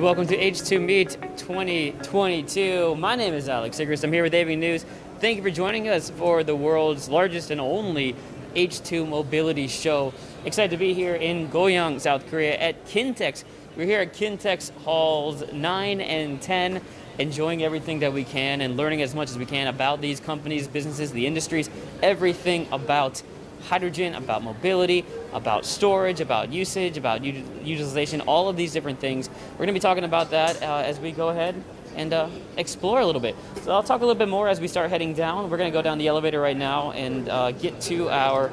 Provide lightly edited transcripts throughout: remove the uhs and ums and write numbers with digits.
welcome to H2 Meet 2022. My name is Alex Sigrist. I'm here with Day1 News. Thank you for joining us for the world's largest and only H2 mobility show. Excited to be here in Goyang, South Korea at Kintex. We're here at Kintex Halls 9 and 10, enjoying everything that we can and learning as much as we can about these companies, businesses, the industries, everything about hydrogen, about mobility, about storage, about usage, about utilization, all of these different things. We're going to be talking about that as we go ahead and explore a little bit. So I'll talk a little bit more as we start heading down. We're going to go down the elevator right now and get to our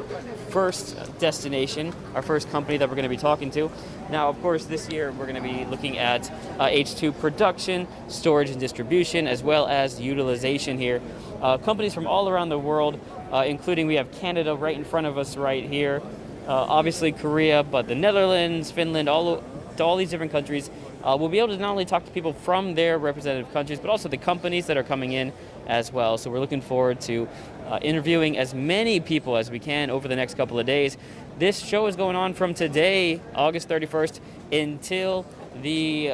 first destination, our first company that we're going to be talking to. Now, of course, this year we're going to be looking at H2 production, storage and distribution, as well as utilization here. Companies from all around the world, including we have Canada right in front of us right here, obviously Korea, but the Netherlands, Finland, all these different countries. We'll be able to not only talk to people from their representative countries, but also the companies that are coming in as well. So we're looking forward to interviewing as many people as we can over the next couple of days. This show is going on from today, August 31st, until the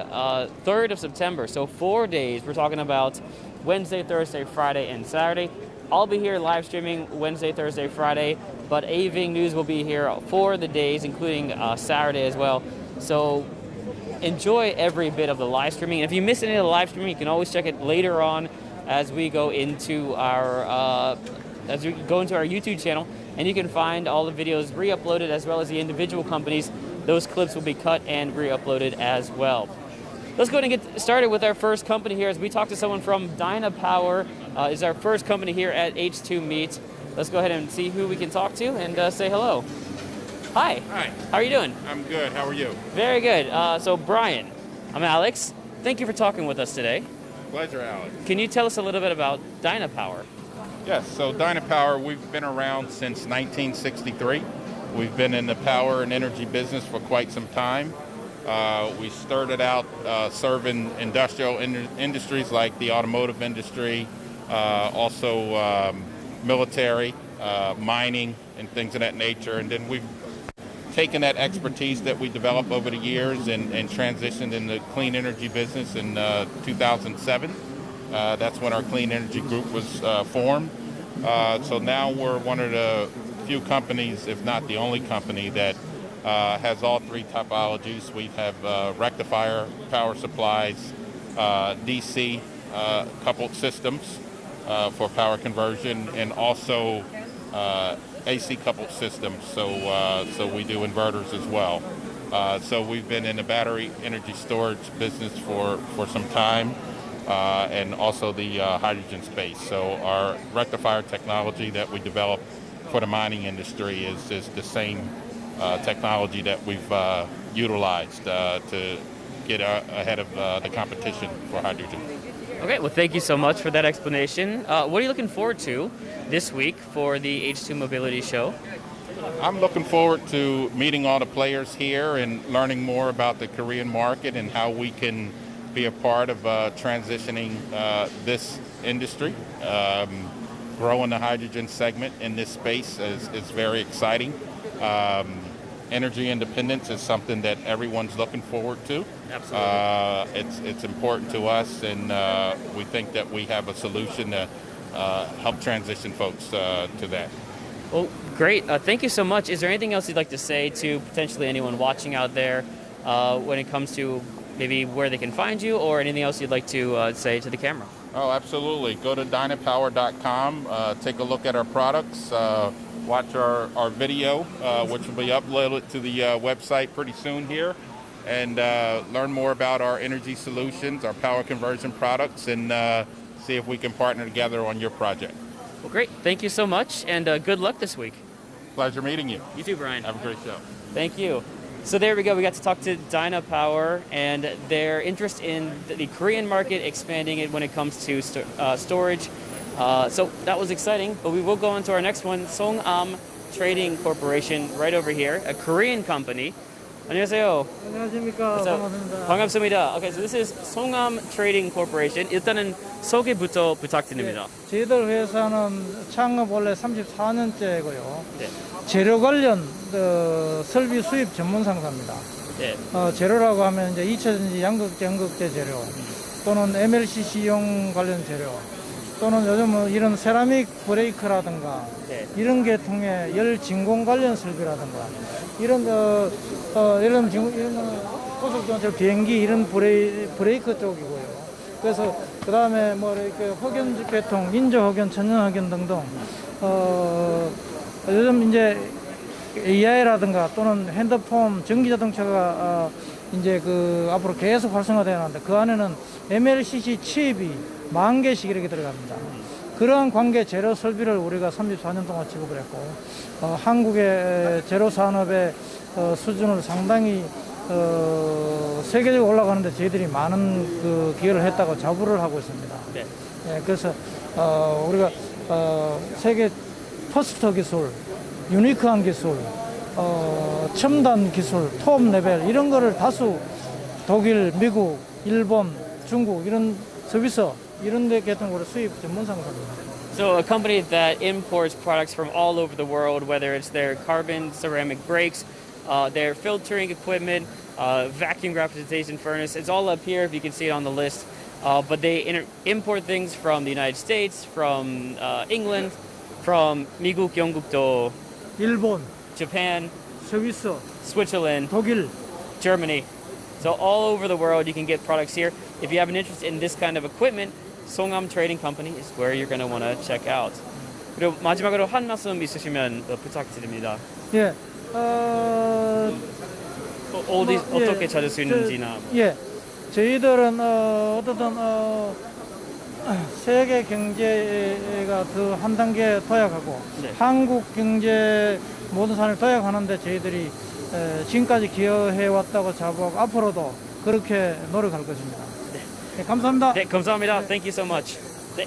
3rd of September. So 4 days. We're talking about Wednesday, Thursday, Friday, and Saturday. I'll be here live streaming Wednesday, Thursday, Friday, but AV News will be here for the days, including Saturday as well. So enjoy every bit of the live streaming. And if you miss any of the live streaming, you can always check it later on as we go into our YouTube channel, and you can find all the videos re-uploaded as well as the individual companies. Those clips will be cut and re-uploaded as well. Let's go ahead and get started with our first company here as we talk to someone from Dynapower. Is our first company here at H2 Meet. Let's go ahead and see who we can talk to and say hello. Hi. Hi. How are you doing? I'm good. How are you? Very good. So Brian, I'm Alex. Thank you for talking with us today. Pleasure, Alex. Can you tell us a little bit about Dynapower? Yes, so Dynapower, we've been around since 1963. We've been in the power and energy business for quite some time. We started out serving industrial industries like the automotive industry, also military, mining, and things of that nature. And then we've taken that expertise that we developed over the years and transitioned in the clean energy business in 2007. That's when our clean energy group was formed. So now we're one of the few companies, if not the only company, that has all three typologies. We have rectifier power supplies, DC coupled systems for power conversion, and also AC coupled systems. So we do inverters as well. So we've been in the battery energy storage business for some time, and also the hydrogen space. So our rectifier technology that we developed for the mining industry is the same technology that we've utilized to get ahead of the competition for hydrogen. Okay, well, thank you so much for that explanation. What are you looking forward to this week for the H2 Mobility Show? I'm looking forward to meeting all the players here and learning more about the Korean market and how we can be a part of transitioning this industry. Growing the hydrogen segment in this space is very exciting. Energy independence is something that everyone's looking forward to. Absolutely. It's important to us, and we think that we have a solution to help transition folks to that. Well, great. Thank you so much. Is there anything else you'd like to say to potentially anyone watching out there when it comes to maybe where they can find you, or anything else you'd like to say to the camera? Oh, absolutely. Go to dynapower.com, take a look at our products, watch our video, which will be uploaded to the website pretty soon here, and learn more about our energy solutions, our power conversion products, and see if we can partner together on your project. Well, great. Thank you so much, and good luck this week. Pleasure meeting you. You too, Brian. Have a great show. Thank you. So there we go. We got to talk to Dynapower and their interest in the Korean market, expanding it when it comes to storage. So that was exciting. But we will go on to our next one, Songam Trading Corporation, right over here, a Korean company. 안녕하세요. 안녕하십니까. 반갑습니다. 반갑습니다. Okay, so this is Songam Trading Corporation. 일단은 소개부터 부탁드립니다. 저희들 회사는 창업 원래 34년째고요. 네. 재료 관련 설비 수입 전문 상사입니다. 네. 재료라고 하면 이제 2차전지 양극재 재료 또는 MLCC용 관련 재료 또는 요즘은 이런 세라믹 브레이크라든가 네. 이런 계통의 열 진공 관련 설비라든가 이런 이런 고속도로 비행기 이런 브레이크 쪽이고요. 그래서 그 다음에 뭐 이렇게 혹연 계통, 인조 혹연, 천연 혹연 등등 요즘 이제 AI라든가 또는 핸드폰, 전기 자동차가 이제 그 앞으로 계속 활성화되는데 그 안에는 MLCC 칩이 10,000개씩 이렇게 들어갑니다. 그러한 관계 재료 설비를 우리가 34년 동안 지급을 했고 한국의 재료 산업의 수준을 상당히 세계적으로 올라가는데 저희들이 많은 그 기여를 했다고 자부를 하고 있습니다. 네. 예, 그래서 우리가 세계 퍼스트 기술, 유니크한 기술, 첨단 기술, 톱 레벨 이런 거를 다수 독일, 미국, 일본, 중국 이런 서비스 이런 데 계통으로 수입 전문 상사입니다. So a company that imports products from all over the world, whether it's their carbon ceramic brakes, their filtering equipment, vacuum representation furnace, it's all up here if you can see it on the list. But they import things from the United States, from England, from 미국, 영국도, 일본, Japan, 스위스, Switzerland, 독일, Germany. So all over the world you can get products here. If you have an interest in this kind of equipment, Songham Trading Company is where you're going to want to check out. 그리고 마지막으로 한 말씀 있으시면 부탁드립니다. 예, 어떻게 찾을 수 있는지나. 예, 저희들은 어떻든 세계 경제가 더 한 단계 도약하고 네. 한국 경제 모든 산을 도약하는데 저희들이 지금까지 기여해 왔다고 자부하고 앞으로도 그렇게 노력할 것입니다. 네, 감사합니다. 네, 감사합니다. Thank you so much. 네.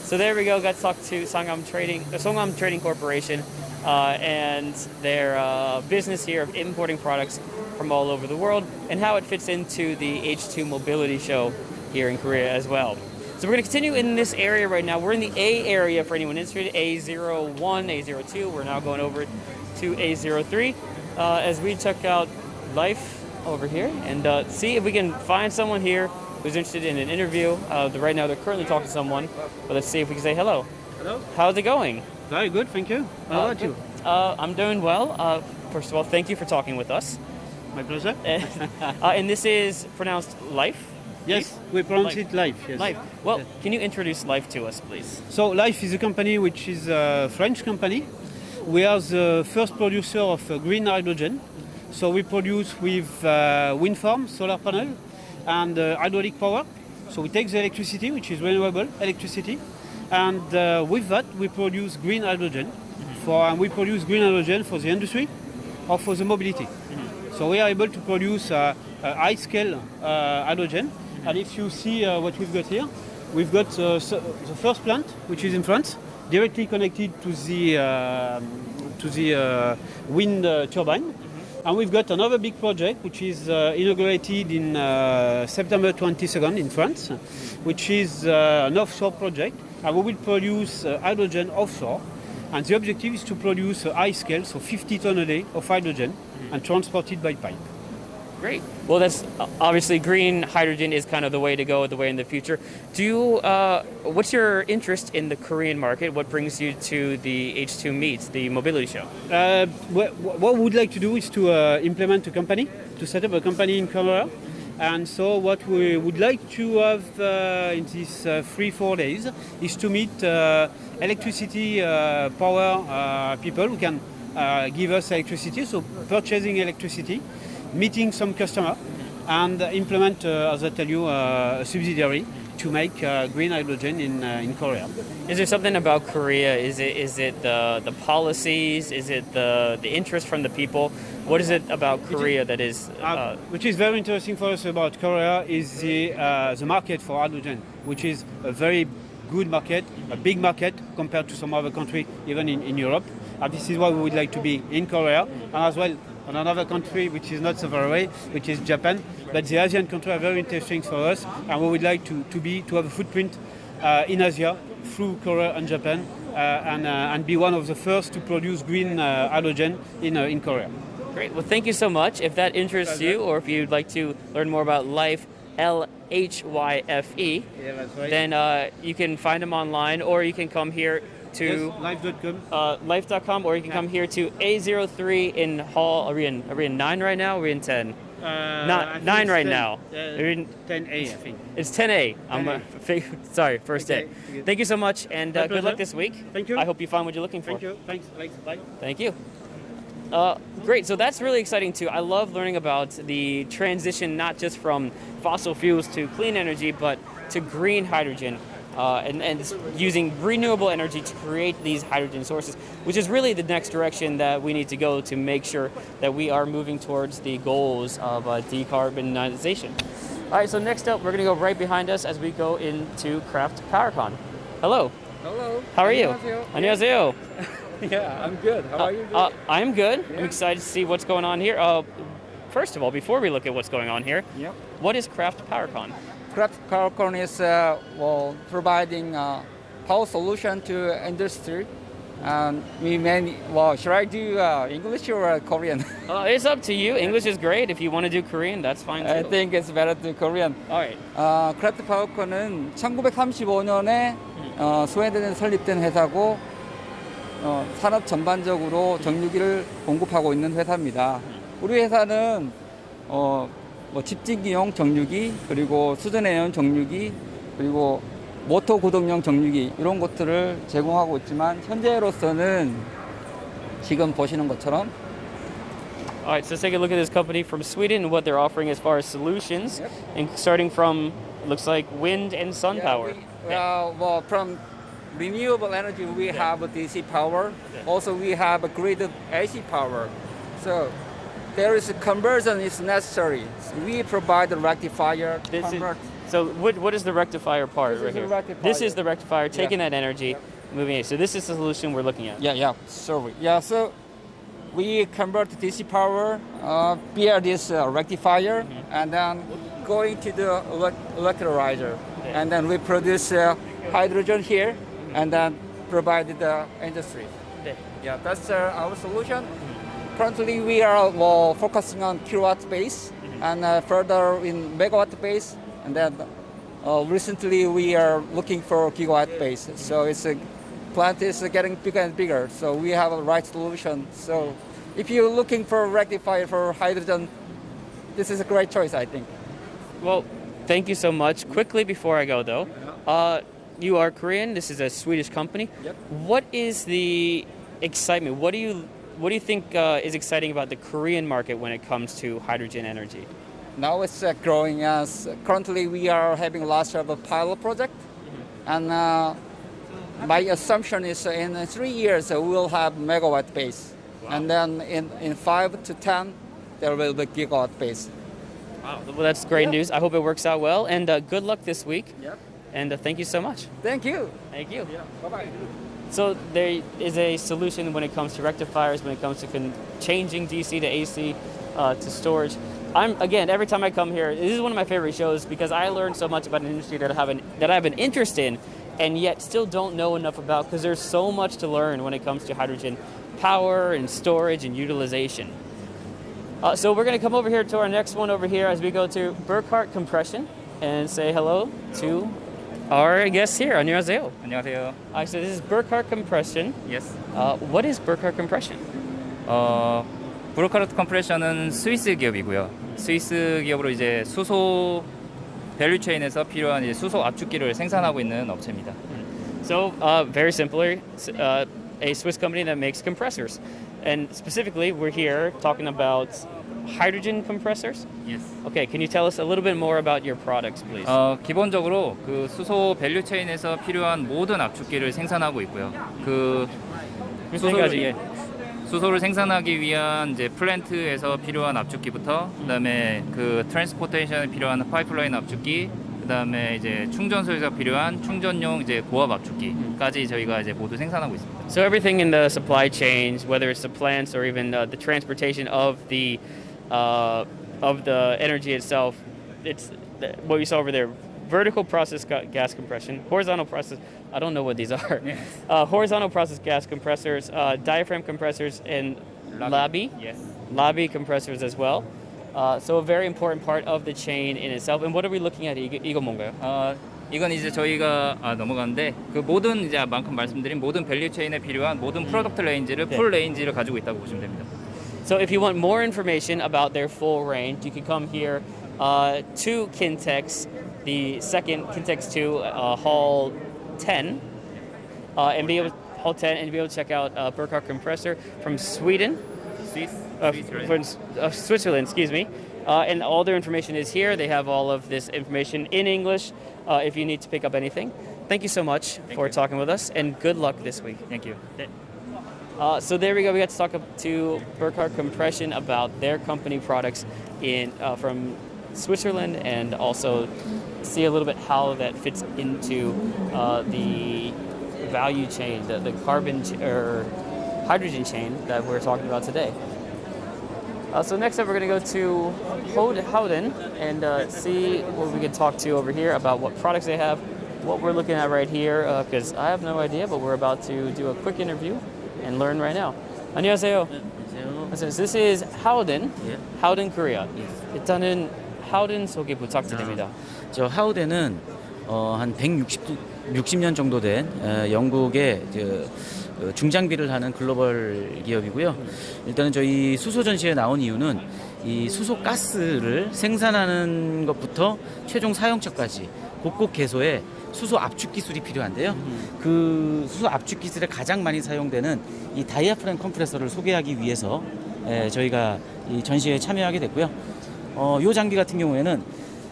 So there we go. Got to talk to Songham Trading Corporation, and their business here of importing products from all over the world, and how it fits into the H2 Mobility Show here in Korea as well. So we're going to continue in this area right now. We're in the A area for anyone interested. A01, A02. We're now going over to A03 as we check out life over here and see if we can find someone here who's interested in an interview. Right now they're currently talking to someone, but let's see if we can say hello. Hello. How's it going? Very good, thank you. How about you? I'm doing well. First of all, thank you for talking with us. My pleasure. And this is pronounced Life? Yes, we pronounce Life. it Life. Yes. Life. Well, Yes. can you introduce Life to us, please? So Life is a company which is a French company. We are the first producer of green hydrogen. So we produce with wind farm, solar panel, and hydraulic power. So we take the electricity, which is renewable electricity, and with that we produce green hydrogen. And we produce green hydrogen for the industry or for the mobility. So we are able to produce high-scale hydrogen. And if you see what we've got here, we've got the first plant, which is in France, directly connected to the wind turbine. And we've got another big project, which is inaugurated in September 22nd in France, which is an offshore project. And we will produce hydrogen offshore. And the objective is to produce a high scale, so 50 ton a day of hydrogen, and transport it by pipe. Great. Well, that's obviously green hydrogen is kind of the way to go, the way in the future. What's your interest in the Korean market? What brings you to the H2 Meets, the mobility show? What we would like to do is to implement a company, to set up a company in Korea. And so what we would like to have in these 3-4 days is to meet electricity power people who can give us electricity, so purchasing electricity, meeting some customer, and implement, as I tell you, a subsidiary to make green hydrogen in Korea. Is there something about Korea? Is it the policies? Is it the interest from the people? What is it about Korea that is? Which is very interesting for us about Korea is the market for hydrogen, which is a very good market, a big market compared to some other country, even in Europe. And this is why we would like to be in Korea, and as well on another country which is not so far away, which is Japan. But the Asian countries are very interesting for us, and we would like to have a footprint in Asia through Korea and Japan, and be one of the first to produce green hydrogen in Korea. Great. Well, thank you so much. If that interests you, or if you'd like to learn more about Life, LHYFE, Yeah, that's right. then you can find them online, or you can come here to Yes, live.com. life.com, or you can come here to A03 in Hall. Are we in 9 right now? Or are we in 10? I Not think 9 it's right 10, now. We're in, 10A, I think. it's 10A. I'm 10A. sorry, first Okay, day. good. Thank you so much, and My good luck pleasure. this week. Thank you. I hope you find what you're looking for. Thank you. Thanks, Alex. Bye. Thank you. Great. So that's really exciting too. I love learning about the transition not just from fossil fuels to clean energy, but to green hydrogen, and using renewable energy to create these hydrogen sources, which is really the next direction that we need to go to make sure that we are moving towards the goals of decarbonization. All right. So next up, we're going to go right behind us as we go into Craft PowerCon. Hello. Hello. How are you? 안녕하세요. 안녕하세요. Yeah, I'm good. How are you doing? I'm good. I'm Yeah. excited to see what's going on here. First of all, before we look at what's going on here, Yep. what is Craft PowerCon? Craft PowerCon is providing power solution to industry. And should I do English or Korean? It's up to you. English is great. If you want to do Korean, that's fine too. I think it's better to Korean. All right. 크래프트 파워컨은 1935년에 스웨덴에 설립된 회사고 산업 전반적으로 정유기를 공급하고 있는 회사입니다. 우리 회사는 집진기용 정유기, 그리고 수전해용 정유기, 그리고 모터 구동용 정유기 이런 것들을 제공하고 있지만 현재로서는 지금 보시는 것처럼 All right. So let's take a look at this company from Sweden and what they're offering as far as solutions, Yep. and starting from looks like wind and sun power. From renewable energy we have DC power. Also we have a grid AC power. So there is a conversion is necessary. We provide the rectifier to This is, convert. so what is the rectifier part This right is the here? rectifier. This is the rectifier taking Yeah. that energy, moving it. So this is the solution we're looking at. So we convert DC power via this rectifier and then going to the electrolyzer. Yeah. And then we produce hydrogen here and then provide the industry. Okay. Yeah, that's our solution. Currently, we are focusing on kilowatt base and further in megawatt base. And then recently, we are looking for gigawatt base. So it's a plant is getting bigger and bigger. So we have a right solution. So if you're looking for a rectifier for hydrogen, this is a great choice, I think. Well, thank you so much. Quickly before I go though, you are Korean. This is a Swedish company. Yep. What is the excitement? What do you think is exciting about the Korean market when it comes to hydrogen energy? Now it's growing as currently we are having lots of a pilot project, and my assumption is in 3 years we will have megawatt base, and then in 5 to 10 there will be gigawatt base. Wow. Well, that's great news. I hope it works out well, and good luck this week. Yep. And thank you so much. Thank you. Thank you. Bye bye. So there is a solution when it comes to rectifiers, when it comes to changing DC to AC to storage. Every time I come here, this is one of my favorite shows because I learn so much about an industry that I have an interest in, and yet still don't know enough about because there's so much to learn when it comes to hydrogen power and storage and utilization. So we're going to come over here to our next one over here as we go to Burkhardt Compression and say hello to our guest here. 안녕하세요. 안녕하세요. So this is Burkhardt Compression. Yes. What is Burkhardt Compression? 브로카르트 컴프레션은 스위스 기업이고요. 스위스 기업으로 이제 수소 밸류 체인에서 필요한 이제 수소 압축기를 생산하고 있는 업체입니다. So very simply, a Swiss company that makes compressors, and specifically, we're here talking about hydrogen compressors. Yes. Okay, can you tell us a little bit more about your products, please? 기본적으로 그 수소 밸류 체인에서 필요한 모든 압축기를 생산하고 있고요. 그 수소를 생산하기 위한 이제 플랜트에서 필요한 압축기부터 그다음에 그 트랜스포테이션에 필요한 파이프라인 압축기, 그다음에 이제 충전소에서 필요한 충전용 이제 고압 압축기까지 저희가 이제 모두 생산하고 있습니다. So everything in the supply chains, whether it's the plants or even the transportation of the energy itself, it's what you saw over there. Vertical process gas compression, horizontal process. I don't know what these are. Yes. Horizontal process gas compressors, diaphragm compressors, and labi. Yes. lobby compressors as well. So a very important part of the chain in itself. And what are we looking at? 이거 뭔가요? 이건 이제 저희가 넘어가는데 그 모든 이제 방금 말씀드린 모든 밸류 체인에 필요한 모든 프로덕트 레인지를 풀 레인지를 가지고 있다고 보시면 됩니다. So if you want more information about their full range, you can come here to Kintex, the second Kintex 2 Hall 10, and be able Hall 10 and be able to check out Burkhardt compressor from Sweden. From Switzerland, excuse me. And all their information is here. They have all of this information in English if you need to pick up anything. Thank you so much for talking with us, and good luck this week. Thank you. So there we go. We got to talk to Burkhardt Compression about their company products from Switzerland, and also see a little bit how that fits into the value chain, the carbon or hydrogen chain that we're talking about today. So next up, we're going to go to Howden and see what we can talk to over here about what products they have, what we're looking at right here, because I have no idea, but we're about to do a quick interview and learn right now. 안녕하세요. So this is Howden, Howden Korea. 일단은 Howden 소개 부탁드립니다. 저 하우덴은 한 160년 정도 된 영국의 중장비를 하는 글로벌 기업이고요. 일단은 저희 수소 전시에 나온 이유는 이 수소 가스를 생산하는 것부터 최종 사용처까지 곳곳 개소에 수소 압축 기술이 필요한데요. 그 수소 압축 기술에 가장 많이 사용되는 이 다이아프램 컴프레서를 소개하기 위해서 저희가 이 전시에 참여하게 됐고요. 이 장비 같은 경우에는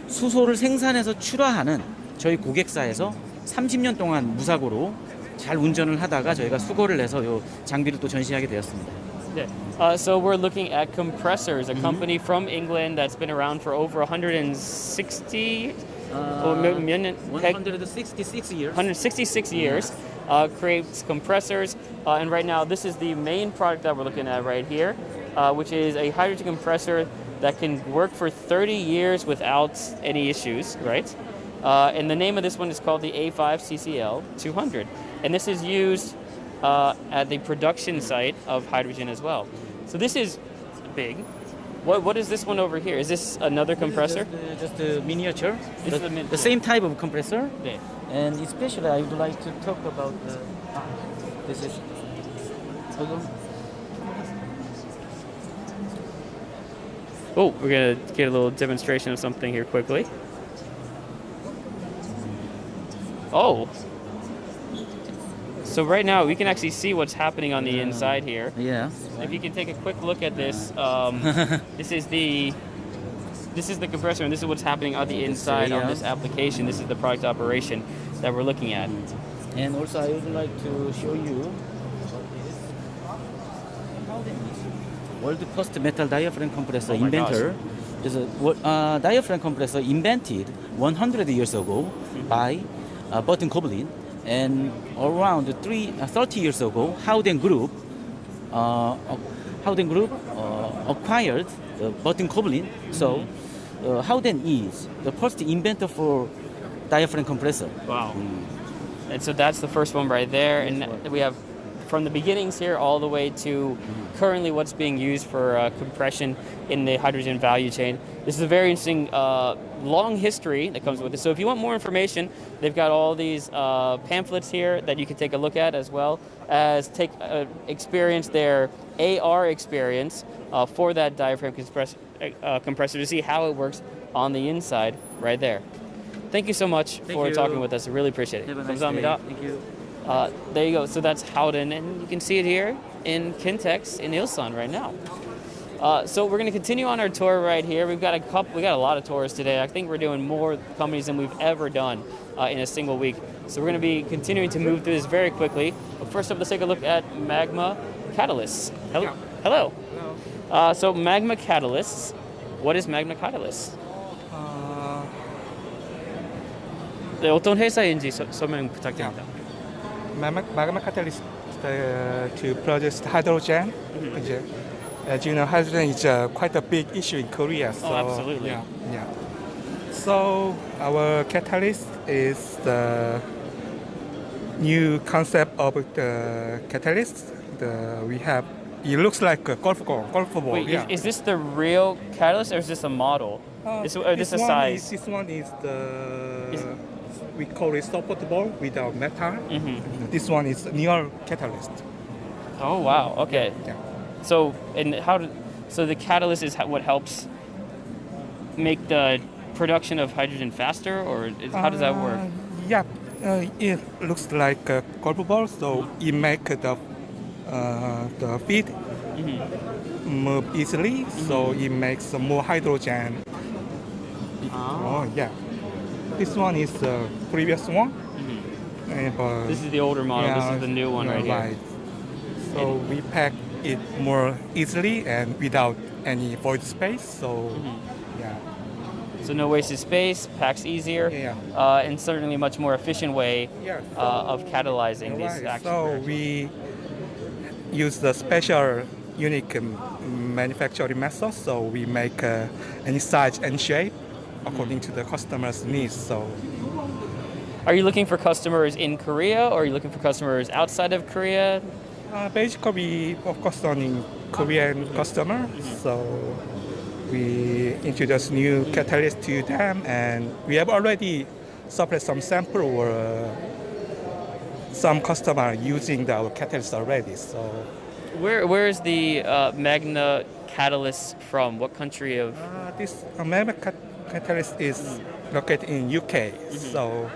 수소를 생산해서 출하하는 저희 고객사에서 30년 동안 무사고로 잘 운전을 하다가 저희가 수거를 해서 이 장비를 또 전시하게 되었습니다. Yeah. So we're looking at compressors, a company from England that's been around for over 160 166 years. 166 years, creates compressors, and right now this is the main product that we're looking at right here, which is a hydrogen compressor that can work for 30 years without any issues, right? And the name of this one is called the A5CCL 200, and this is used at the production site of hydrogen as well. So this is big. What is this one over here? Is this another compressor? Just a miniature. This is a miniature. The same type of compressor. 네. And especially I would like to talk about this is Oh, we're gonna get a little demonstration of something here quickly. Oh. So right now we can actually see what's happening on the inside here. yeah. If you can take a quick look at this, this is the compressor, and this is what's happening on the inside on this application. This is the product operation that we're looking at. And also I would like to show you world first metal diaphragm compressor inventor. Is a diaphragm compressor invented 100 years ago by Burton Coblin, and around 30 years ago, Howden Group acquired Burton Coblin. So Howden is the first inventor for diaphragm compressor. Wow. And so that's the first one right there, and we have from the beginnings here all the way to currently what's being used for compression in the hydrogen value chain. This is a very interesting long history that comes with it. So if you want more information, they've got all these pamphlets here that you can take a look at, as well as experience their AR experience for that diaphragm compressor to see how it works on the inside right there. Thank you so much for talking with us. I really appreciate it. Have a nice day. 감사합니다. Thank you. There you go. So that's Howden, and you can see it here in Kintex in Ilsan right now. So we're going to continue on our tour right here. We got a lot of tours today. I think we're doing more companies than we've ever done in a single week. So we're going to be continuing to move through this very quickly. But first up, let's take a look at Magma Catalysts. Hello. So Magma Catalysts. What is Magma Catalysts? 네, 어떤 회사인지 설명 부탁드립니다. Magma catalyst to produce hydrogen. As you know, hydrogen is quite a big issue in Korea. So, absolutely. Yeah. So our catalyst is the new concept of the catalyst. We have it looks like a golf ball. Wait, yeah. is this the real catalyst or is this a model? This a this size? This one is Is- we call it support ball without metal. Mm-hmm. This one is near catalyst. Oh wow. Okay. Yeah. So so the catalyst is what helps make the production of hydrogen faster, or how does that work? Yeah, it looks like a golf ball, so it make the feed move easily, so it makes more hydrogen. Oh yeah, this one is the previous one. But This is the older model. yeah, This is the new one right here. Right. So we pack it more easily and without any void space. So yeah. So no wasted space, packs easier, Yeah. and certainly a much more efficient way Yeah. of catalyzing these Right. action So reactions. we use the special, unique manufacturing method. So we make any size and shape according to the customer's needs. So Are you looking for customers in Korea, or are you looking for customers outside of Korea? basically, we focus on Korean customer. So we introduce new catalyst to them, and we have already supplied some sample or some customer using our catalyst already. So Where is the Magna catalyst from? What country of? this American catalyst is located in UK. So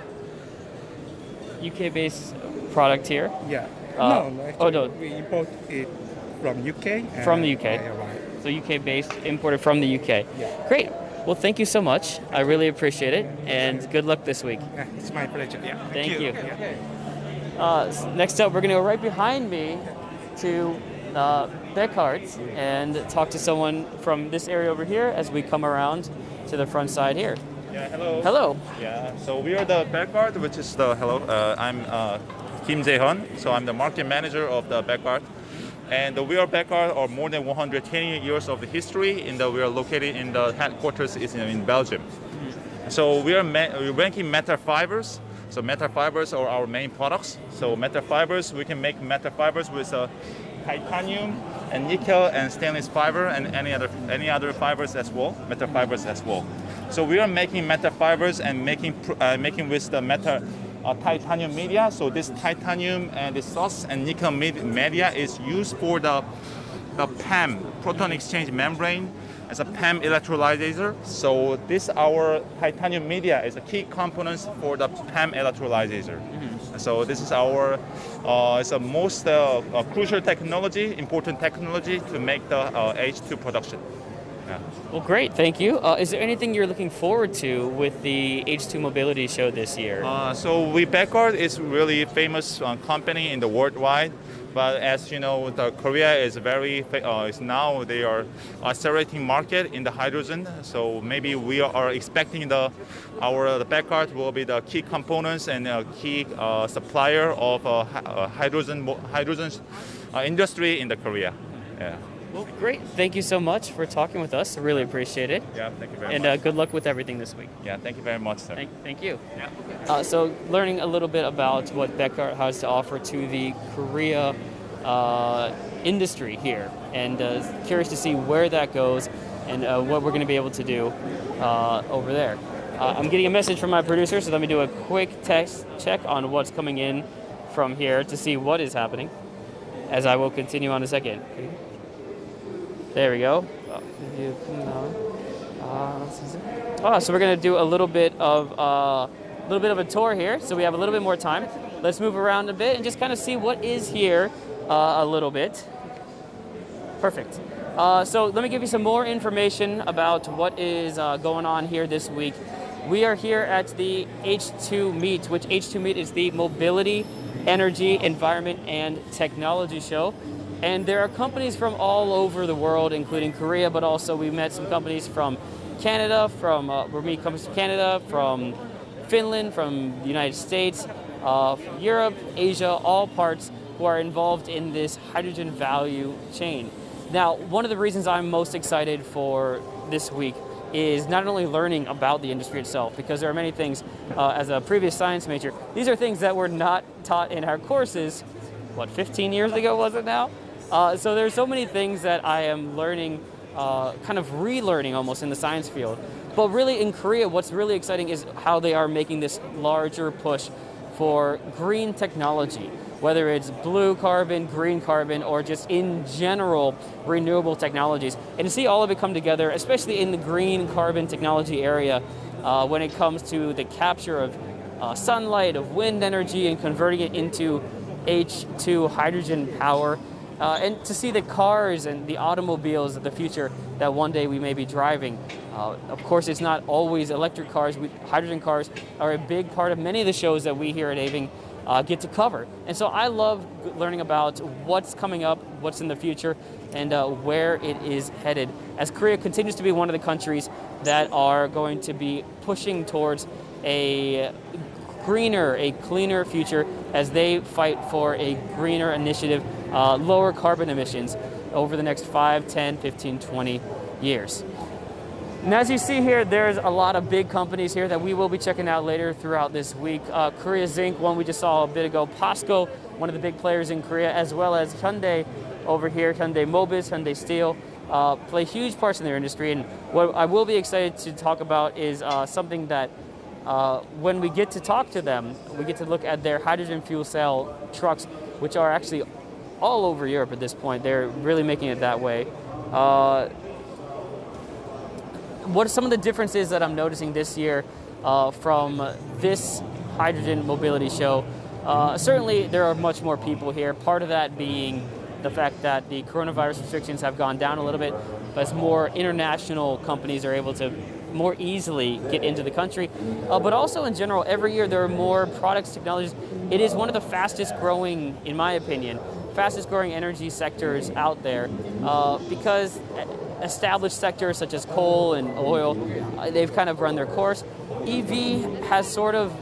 UK-based product here. yeah. Oh, Actually, no. we import it from UK. From the UK. Yeah, right. So UK-based, imported from the UK. Yeah. Great. Well, thank you so much. I really appreciate it, and good luck this week. Yeah, it's my pleasure. Yeah. Thank you. Yeah. Next up, we're going to go right behind me to Beckhart's and talk to someone from this area over here as we come around to the front side here. Yeah, hello. Hello. Yeah, so we are the Backguard, which is the hello. I'm Kim Jae-hyun. So I'm the market manager of the Backguard, and we are Backguard are more than 110 years of the history. We are located in the headquarters is in Belgium. So we are we're ranking metal fibers. So metal fibers are our main products. So metal fibers, we can make metal fibers with titanium and nickel and stainless fiber and any other fibers as well, metal fibers as well. So we are making metal fibers and making with the metal titanium media. So this titanium and this sauce and nickel media is used for the PEM, proton exchange membrane, as a PEM electrolyzer. So this our titanium media is a key component for the PEM electrolyzer. So this is our it's a most crucial technology, important technology to make the H2 production. Yeah. Well, great. Thank you. Is there anything you're looking forward to with the H2 Mobility Show this year? So Backguard is really famous company in the worldwide. But as you know, Korea is is now they are accelerating market in the hydrogen. So maybe we are expecting the Backguard will be the key components and a key supplier of hydrogen industry in the Korea. Yeah. Well, great. Thank you so much for talking with us. I really appreciate it. Yeah. Thank you very And much. good luck with everything this week. Yeah. Thank you very much, sir. Thank you. So learning a little bit about what Beckhardt has to offer to the Korea industry here, and curious to see where that goes and what we're going to be able to do over there. I'm getting a message from my producer, so let me do a quick test check on what's coming in from here to see what is happening, as I will continue on a second. There we go. So we're going to do a little bit of a tour here, so we have a little bit more time. Let's move around a bit and just kind of see what is here a little bit. Perfect. So let me give you some more information about what is going on here this week. We are here at the H2 Meet, which H2 Meet is the Mobility, Energy, Environment, and Technology Show. And there are companies from all over the world, including Korea, but also we met some companies from Canada, where me comes from Canada, from Finland, from the United States, Europe, Asia, all parts who are involved in this hydrogen value chain. Now, one of the reasons I'm most excited for this week is not only learning about the industry itself, because there are many things, as a previous science major, these are things that were not taught in our courses, 15 years ago was it now? So there's so many things that I am learning, kind of relearning almost in the science field. But really in Korea, what's really exciting is how they are making this larger push for green technology, whether it's blue carbon, green carbon, or just in general renewable technologies. And to see all of it come together, especially in the green carbon technology area, when it comes to the capture of sunlight, of wind energy, and converting it into H2 hydrogen power, and to see the cars and the automobiles of the future that one day we may be driving. Of course, it's not always electric cars. Hydrogen cars are a big part of many of the shows that we here at Aving get to cover. And so I love learning about what's coming up, what's in the future, and where it is headed, as Korea continues to be one of the countries that are going to be pushing towards a greener, a cleaner future as they fight for a greener initiative, lower carbon emissions over the next 5, 10, 15, 20 years. And as you see here, there's a lot of big companies here that we will be checking out later throughout this week. Korea Zinc, one we just saw a bit ago. POSCO, one of the big players in Korea, as well as Hyundai over here, Hyundai Mobis, Hyundai Steel, play huge parts in their industry. And what I will be excited to talk about is something that when we get to talk to them, we get to look at their hydrogen fuel cell trucks, which are actually all over Europe at this point. They're really making it that way. What are some of the differences that I'm noticing this year from this hydrogen mobility show? Certainly there are much more people here, part of that being the fact that the coronavirus restrictions have gone down a little bit, as more international companies are able to more easily get into the country. But also in general, every year there are more products, technologies. It is one of the fastest growing, in my opinion, fastest growing energy sectors out there because established sectors such as coal and oil, they've kind of run their course. EV has sort of,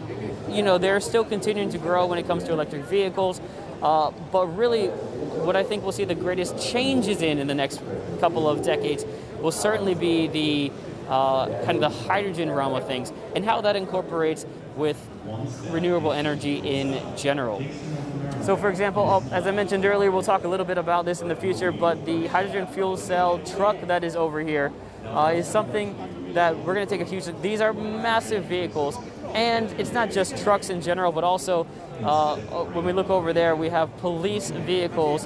they're still continuing to grow when it comes to electric vehicles, but really what I think we'll see the greatest changes in the next couple of decades will certainly be the kind of the hydrogen realm of things and how that incorporates with renewable energy in general. So for example, as I mentioned earlier, we'll talk a little bit about this in the future, but the hydrogen fuel cell truck that is over here is something that we're going to take a future. These are massive vehicles, and it's not just trucks in general, but also when we look over there, we have police vehicles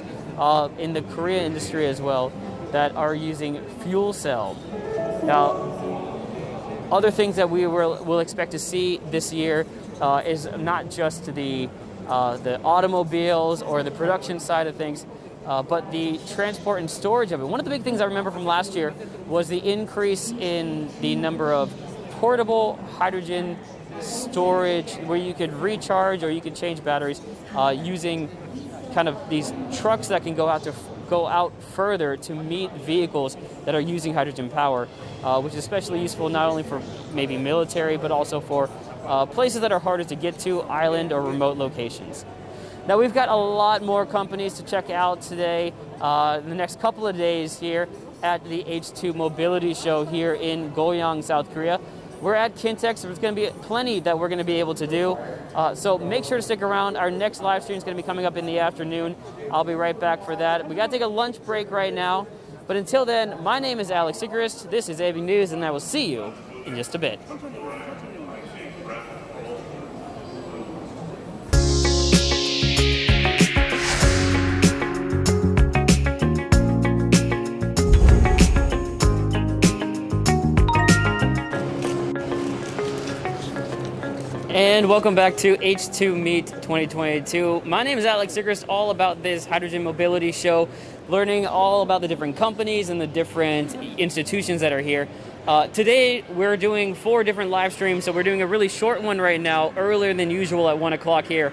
in the Korea industry as well that are using fuel cell. Now, other things that we will expect to see this year is not just the automobiles or the production side of things, but the transport and storage of it. One of the big things I remember from last year was the increase in the number of portable hydrogen storage where you could recharge or you could change batteries using kind of these trucks that can go out further to meet vehicles that are using hydrogen power, which is especially useful not only for maybe military, but also for places that are harder to get to, island or remote locations. Now we've got a lot more companies to check out today, in the next couple of days here at the H2 Mobility Show here in Goyang, South Korea. We're at Kintex, so there's going to be plenty that we're going to be able to do. So make sure to stick around. Our next live stream is going to be coming up in the afternoon. I'll be right back for that. We got to take a lunch break right now. But until then, my name is Alex Sigrist. This is Aving News, and I will see you in just a bit. And welcome back to H2 Meet 2022. My name is Alex Sigrist, all about this hydrogen mobility show, learning all about the different companies and the different institutions that are here. Today, we're doing 4 different live streams, so we're doing a really short one right now, earlier than usual at 1 o'clock here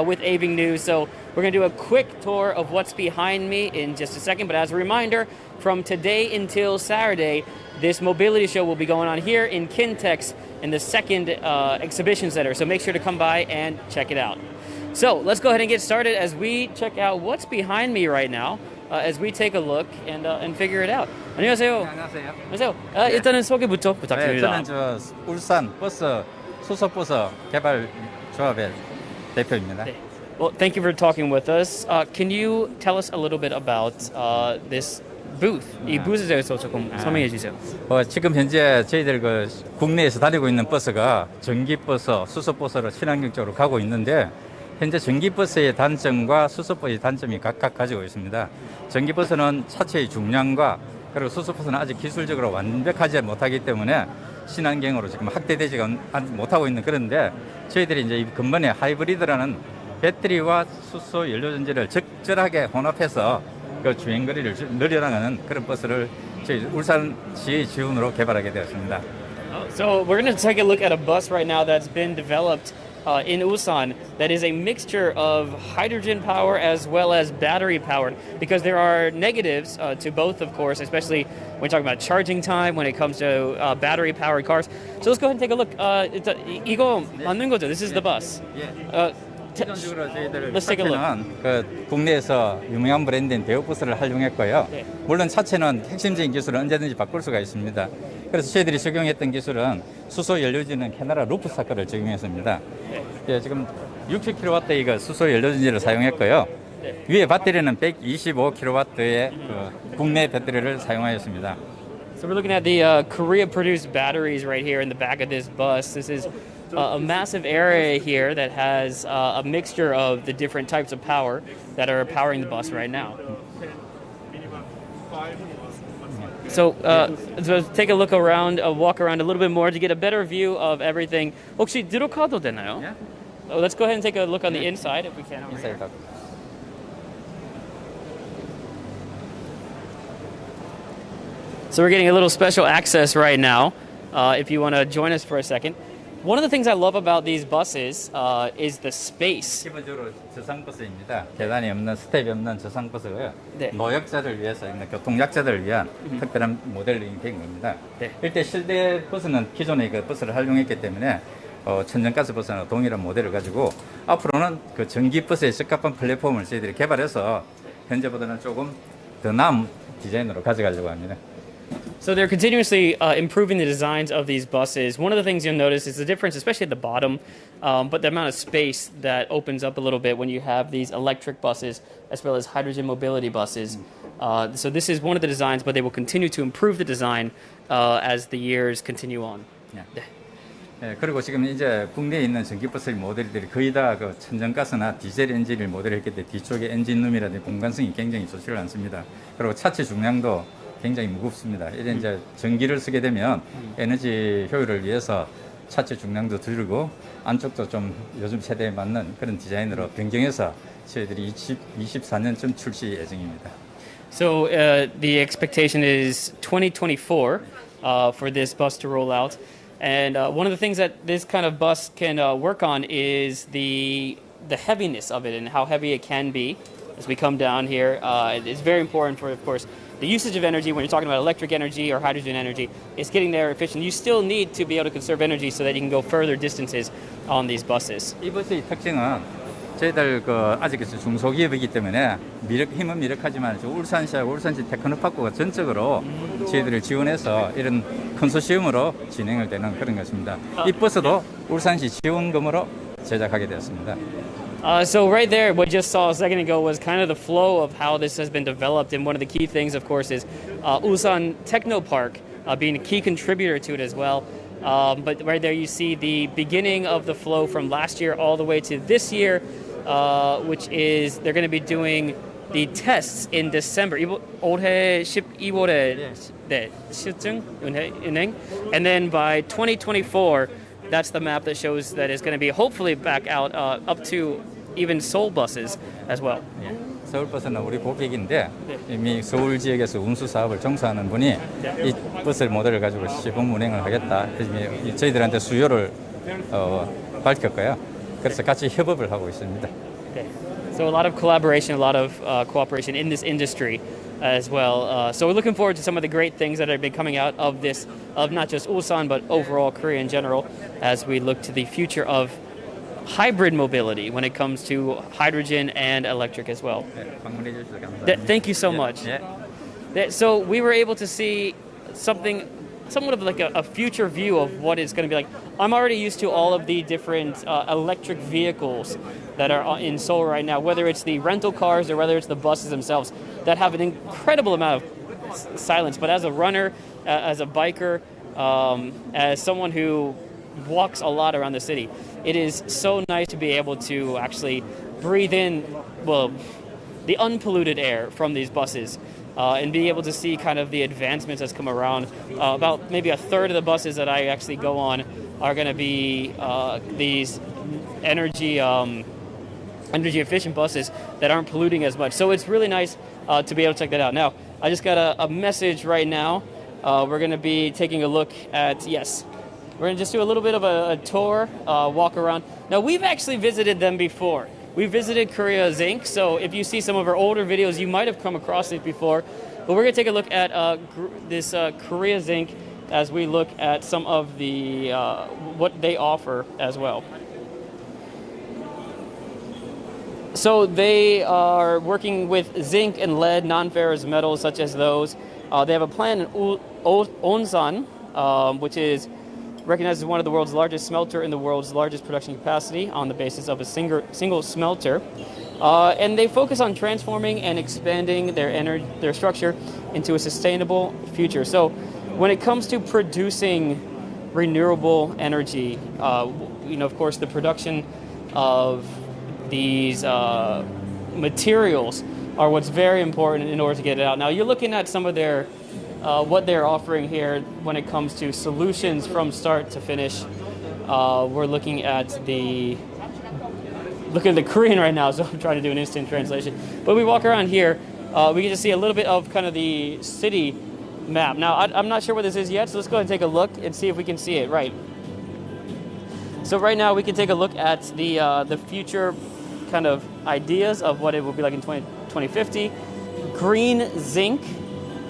with Aving News. So we're going to do a quick tour of what's behind me in just a second. But as a reminder, from today until Saturday, this mobility show will be going on here in Kintex in the second exhibition center. So make sure to come by and check it out. So let's go ahead and get started as we check out what's behind me right now, as we take a look and figure it out. 안녕하세요. 안녕하세요. 안녕하세요. 일단은 소개부터 부탁드립니다. 네, 저는 울산 버스 수소 버스 개발 조합의 대표입니다. 네. Well, thank you for talking with us. Can you tell us a little bit about this booth? 이 부스에 대해서 조금 설명해 주세요. 지금 현재 저희들 그 국내에서 다니고 있는 버스가 전기버스, 수소버스로 친환경적으로 가고 있는데 현재 전기버스의 단점과 수소버스의 단점이 각각 가지고 있습니다. 전기버스는 차체의 중량과 그리고 수소버스는 아직 기술적으로 완벽하지 못하기 때문에 친환경으로 지금 확대되지 못하고 있는 그런데 저희들이 이제 이 근본에 하이브리드라는 배터리와 수소 연료전지를 적절하게 혼합해서 그 주행거리를 늘려나가는 그런 버스를 저희 울산시 지원으로 개발하게 되었습니다. So we're going to take a look at a bus right now that's been developed in Ulsan that is a mixture of hydrogen power as well as battery powered because there are negatives to both, of course, especially when you're talking about charging time when it comes to battery powered cars. So let's go ahead and take a look. 이거 맞는 거죠? This is the bus. 기본적으로 저희들 Let's take a look. 차체는 그 국내에서 유명한 브랜드인 대우버스를 활용했고요. 네. 물론 차체는 핵심적인 기술은 언제든지 바꿀 수가 있습니다. 그래서 저희들이 적용했던 기술은 수소 연료전지는 캐나다 루프사크를 적용했습니다. 예, 지금 60kW 이거 수소 연료전지를 사용했고요. 위에 배터리는 125kW의 그 국내 배터리를 사용하였습니다. So we're looking at the Korea-produced batteries right here in the back of this bus. This is a massive area here that has a mixture of the different types of power that are powering the bus right now. So take a look around, walk around a little bit more to get a better view of everything. 혹시 들어가도 되나요? Yeah. Let's go ahead and take a look on the inside if we can. Over here. So we're getting a little special access right now. If you want to join us for a second. One of the things I love about these buses is the space. 기본적으로 저상버스입니다. 계단이 없는 스텝이 없는 저상버스고요. 네. 노약자들 위해서 있는 교통약자들을 위한 특별한 모델링이 된 겁니다. 네. 일대 실내 버스는 기존의 그 버스를 활용했기 때문에 천연가스 버스나 동일한 모델을 가지고 앞으로는 그 전기 버스에 적합한 플랫폼을 저희들이 개발해서 현재보다는 조금 더 나은 디자인으로 가져가려고 합니다. So they're continuously improving the designs of these buses. One of the things you'll notice is the difference, especially at the bottom, but the amount of space that opens up a little bit when you have these electric buses as well as hydrogen mobility buses. So this is one of the designs, but they will continue to improve the design as the years continue on. 네. 네, 그리고 지금 이제 국내에 있는 전기버스 모델들이 거의 다 그 천연가스나 디젤 엔진을 모델했기 때문에 뒤쪽에 엔진룸이라든지 공간성이 굉장히 좋지를 않습니다. 그리고 차체 중량도 굉장히 무겁습니다. 이래 이제 전기를 쓰게 되면 에너지 효율을 위해서 차체 중량도 줄이고 안쪽도 좀 요즘 세대에 맞는 그런 디자인으로 변경해서 저희들이 2024년쯤 출시 예정입니다. So the expectation is 2024 for this bus to roll out. And one of the things that this kind of bus can work on is the heaviness of it and how heavy it can be as we come down here. It's very important for, of course, the usage of energy when you're talking about electric energy or hydrogen energy. It's getting there efficient. You still need to be able to conserve energy so that you can go further distances on these buses. 이 버스의 특징은 저희들 그 아직 중소기업이기 때문에 힘은 미력하지만 울산시하고 울산시 테크노파크가 전적으로 저희들을 지원해서 이런 컨소시엄으로 진행을 되는 그런 것입니다. 이 버스도 울산시 지원금으로 제작하게 되었습니다. So right there, what you just saw a second ago was kind of the flow of how this has been developed. And one of the key things, of course, is Ulsan Technopark being a key contributor to it as well. But right there, you see the beginning of the flow from last year all the way to this year, which is they're going to be doing the tests in December. 올해 12월에 시청 운행, and then by 2024. That's the map that shows that it's going to be hopefully back out up to even Seoul buses as well. 예, 서울버스는 우리 고객인데 이미 서울 지역에서 운수 사업을 종사하는 분이 이 버스 모델을 가지고 시범 운행을 하겠다. 그래서 저희들한테 수요를 밝혔고요. 그래서 같이 협업을 하고 있습니다. Okay. So a lot of collaboration, a lot of cooperation in this industry as well. So we're looking forward to some of the great things that have been coming out of this, of not just Ulsan, but overall Korea in general, as we look to the future of hybrid mobility when it comes to hydrogen and electric as well. 방문해 주셔서 감사합니다. Thank you so much. 예. So we were able to see something somewhat of like a future view of what it's going to be like. I'm already used to all of the different electric vehicles that are in Seoul right now, whether it's the rental cars or whether it's the buses themselves that have an incredible amount of silence. But as a runner, as a biker, as someone who walks a lot around the city, it is so nice to be able to actually breathe in, well, the unpolluted air from these buses. And be able to see kind of the advancements that's come around. About maybe a third of the buses that I actually go on are going to be these energy efficient buses that aren't polluting as much. So it's really nice to be able to check that out. Now, I just got a message right now. We're going to be taking a look at, yes, we're going to just do a little bit of a tour, walk around. Now, we've actually visited them before. We visited Korea Zinc, so if you see some of our older videos, you might have come across it before. But we're going to take a look at this Korea Zinc as we look at some of the what they offer as well. So they are working with zinc and lead, non-ferrous metals such as those. They have a plant in Onsan, which is recognized as one of the world's largest smelter and the world's largest production capacity on the basis of a single smelter. And they focus on transforming and expanding their structure into a sustainable future. So when it comes to producing renewable energy, of course, the production of these materials are what's very important in order to get it out. Now, you're looking at some of their what they're offering here when it comes to solutions from start to finish. We're looking at the Korean right now, so I'm trying to do an instant translation. But we walk around here, we get to see a little bit of kind of the city map. Now, I'm not sure what this is yet, so let's go ahead and take a look and see if we can see it. Right. So right now we can take a look at the future kind of ideas of what it will be like in 2050. Green zinc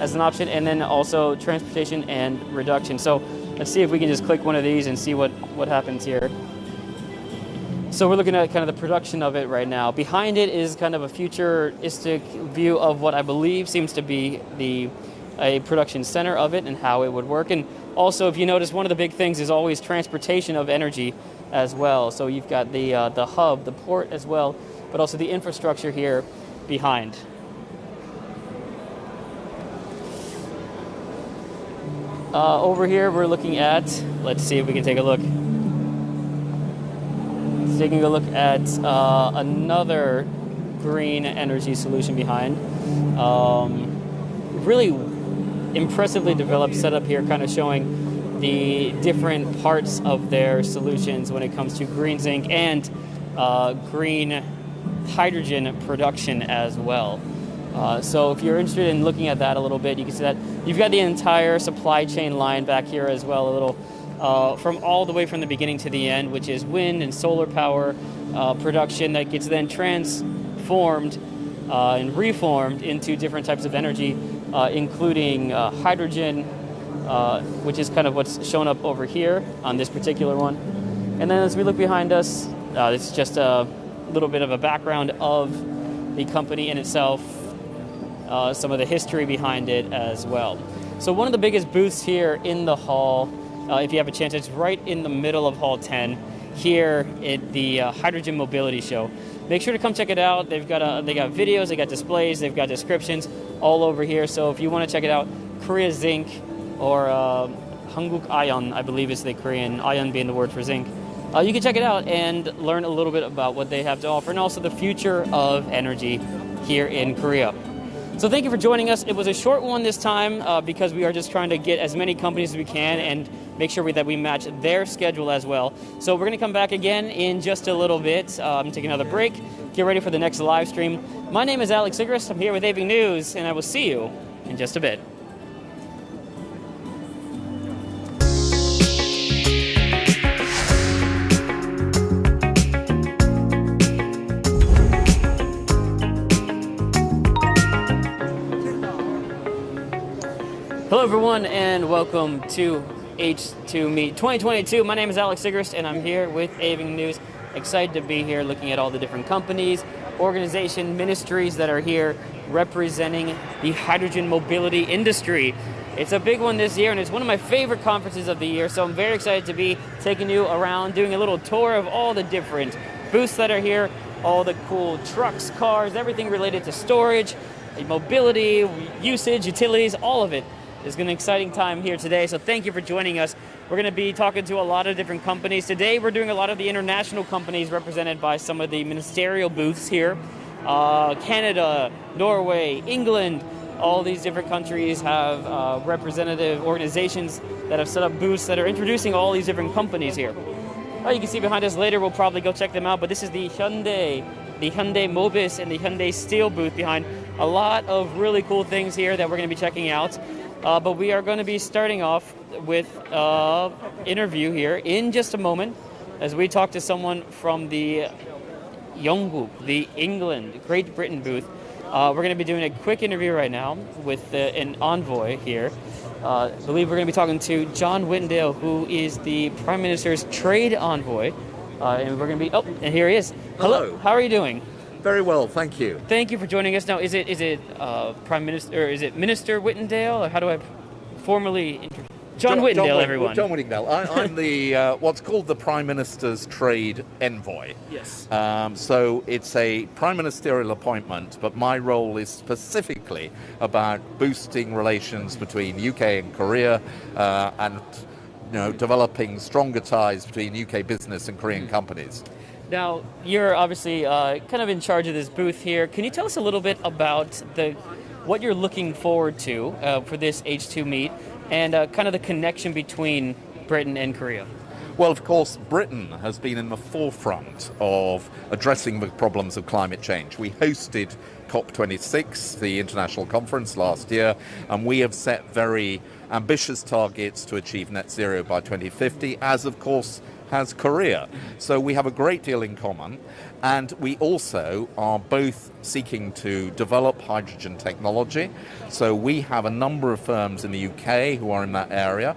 as an option, and then also transportation and reduction. So let's see if we can just click one of these and see what happens here. So we're looking at kind of the production of it right now. Behind it is kind of a futuristic view of what I believe seems to be a production center of it and how it would work. And also, if you notice, one of the big things is always transportation of energy as well. So you've got the hub, the port as well, but also the infrastructure here behind. Over here, we're looking at, let's see if we can take a look. Taking a look at another green energy solution behind. Really impressively developed setup here, kind of showing the different parts of their solutions when it comes to green zinc and green hydrogen production as well. So if you're interested in looking at that a little bit, you can see that you've got the entire supply chain line back here as well, a little from all the way from the beginning to the end, which is wind and solar power production that gets then transformed and reformed into different types of energy, including hydrogen, which is kind of what's shown up over here on this particular one. And then as we look behind us, this is just a little bit of a background of the company in itself, some of the history behind it as well. So one of the biggest booths here in the hall, if you have a chance, it's right in the middle of Hall 10 here at the Hydrogen Mobility Show. Make sure to come check it out. They got videos, they got displays, they've got descriptions all over here. So if you want to check it out, Korea Zinc or Hanguk Ion, I believe is the Korean, ion being the word for zinc. You can check it out and learn a little bit about what they have to offer and also the future of energy here in Korea. So thank you for joining us. It was a short one this time because we are just trying to get as many companies as we can and make sure that we match their schedule as well. So we're going to come back again in just a little bit. I'm taking another break. Get ready for the next live stream. My name is Alex Sigrist. I'm here with AV News, and I will see you in just a bit. Hello everyone and welcome to H2 Meet 2022. My name is Alex Sigrist and I'm here with AV News. Excited to be here looking at all the different companies, organization, ministries that are here representing the hydrogen mobility industry. It's a big one this year, and it's one of my favorite conferences of the year, so I'm very excited to be taking you around, doing a little tour of all the different booths that are here, all the cool trucks, cars, everything related to storage, mobility, usage, utilities, all of it. It's an exciting time here today, so thank you for joining us. We're going to be talking to a lot of different companies. Today we're doing a lot of the international companies represented by some of the ministerial booths here. Canada, Norway, England, all these different countries have representative organizations that have set up booths that are introducing all these different companies here. You can see behind us later, we'll probably go check them out, but this is the Hyundai Mobis and the Hyundai Steel booth behind a lot of really cool things here that we're going to be checking out. But we are going to be starting off with an interview here in just a moment as we talk to someone from the Yongguk, the England, Great Britain booth. We're going to be doing a quick interview right now with an envoy here. I believe we're going to be talking to John Whitendale, who is the Prime Minister's trade envoy. And we're going to be, and here he is. Hello. How are you doing? Very well, thank you. Thank you for joining us. Now, is it Prime Minister, or is it Minister Whitendale, or how do I formally introduce? John Whitendale, everyone. John Whitendale. I'm the what's called the Prime Minister's Trade Envoy. Yes. So it's a prime ministerial appointment, but my role is specifically about boosting relations between UK and Korea, and developing stronger ties between UK business and Korean companies. Now, you're obviously kind of in charge of this booth here. Can you tell us a little bit about what you're looking forward to for this H2 meet and kind of the connection between Britain and Korea? Well, of course, Britain has been in the forefront of addressing the problems of climate change. We hosted COP26, the international conference, last year, and we have set very ambitious targets to achieve net zero by 2050, as of course has Korea. So we have a great deal in common, and we also are both seeking to develop hydrogen technology. So we have a number of firms in the UK who are in that area,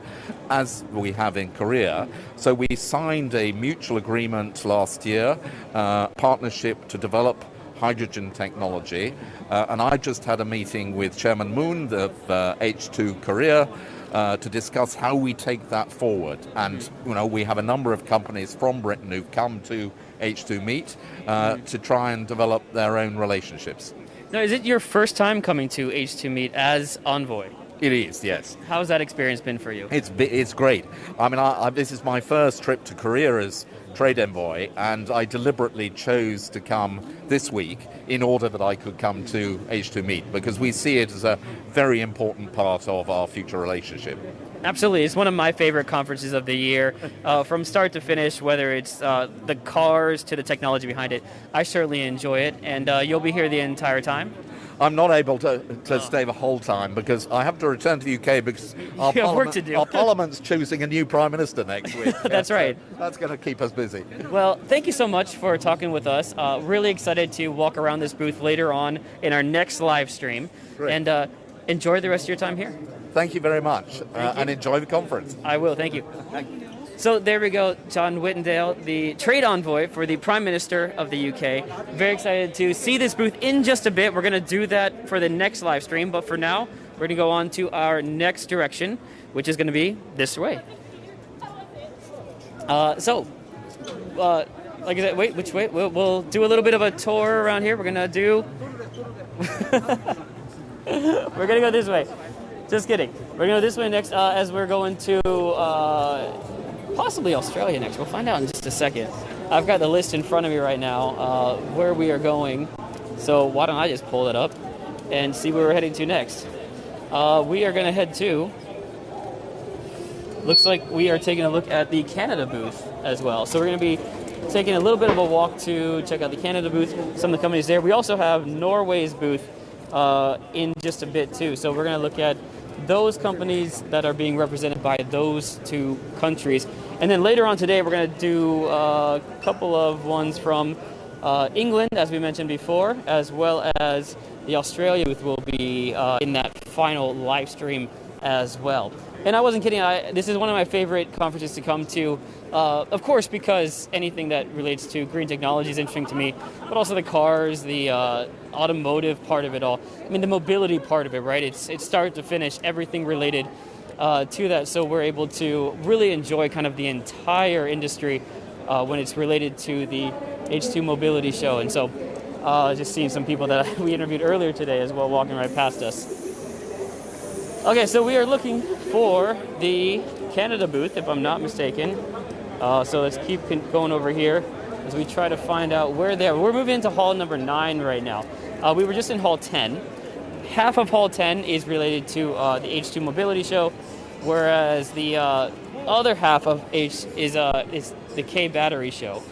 as we have in Korea. So we signed a mutual agreement last year, partnership to develop hydrogen technology, and I just had a meeting with Chairman Moon of H2 Korea to discuss how we take that forward. And we have a number of companies from Britain who've come to H2 Meet to try and develop their own relationships. Now, is it your first time coming to H2 Meet as envoy? It is, yes. How's that experience been for you? It's great. I mean, this is my first trip to Korea as trade envoy, and I deliberately chose to come this week in order that I could come to H2 Meet, because we see it as a very important part of our future relationship. Absolutely. It's one of my favorite conferences of the year, from start to finish, whether it's the cars to the technology behind it. I certainly enjoy it, and you'll be here the entire time. I'm not able to stay the whole time because I have to return to the UK because our, work to do. Our Parliament's choosing a new Prime Minister next week. That's right. That's going to keep us busy. Well, thank you so much for talking with us. Really excited to walk around this booth later on in our next live stream. Great. And enjoy the rest of your time here. Thank you very much, and enjoy the conference. I will. Thank you. So there we go, John Whitendale, the trade envoy for the Prime Minister of the UK. Very excited to see this booth in just a bit. We're going to do that for the next live stream, but for now, we're going to go on to our next direction, which is going to be this way. Like I said, wait, which way? We'll do a little bit of a tour around here. We're going to do... We're going to go this way. Just kidding. We're going to go this way next as we're going to... possibly Australia next. We'll find out in just a second. I've got the list in front of me right now where we are going. So why don't I just pull it up and see where we're heading to next. We are going to head to... Looks like we are taking a look at the Canada booth as well. So we're going to be taking a little bit of a walk to check out the Canada booth, some of the companies there. We also have Norway's booth in just a bit too. So we're going to look at those companies that are being represented by those two countries. And then later on today, we're going to do a couple of ones from England, as we mentioned before, as well as the Australia booth will be in that final live stream as well. And I wasn't kidding. This is one of my favorite conferences to come to, of course, because anything that relates to green technology is interesting to me, but also the cars, the automotive part of it all. I mean, the mobility part of it, right? It's start to finish, everything related to that. So we're able to really enjoy kind of the entire industry when it's related to the H2 mobility show. And so just seeing some people that we interviewed earlier today as well walking right past us. Okay, so we are looking for the Canada booth, if I'm not mistaken. So let's keep going over here as we try to find out where they are. We're moving into hall number 9 right now. We were just in hall 10. Half of hall 10 is related to the H2 mobility show, whereas the other half of H is the K battery show.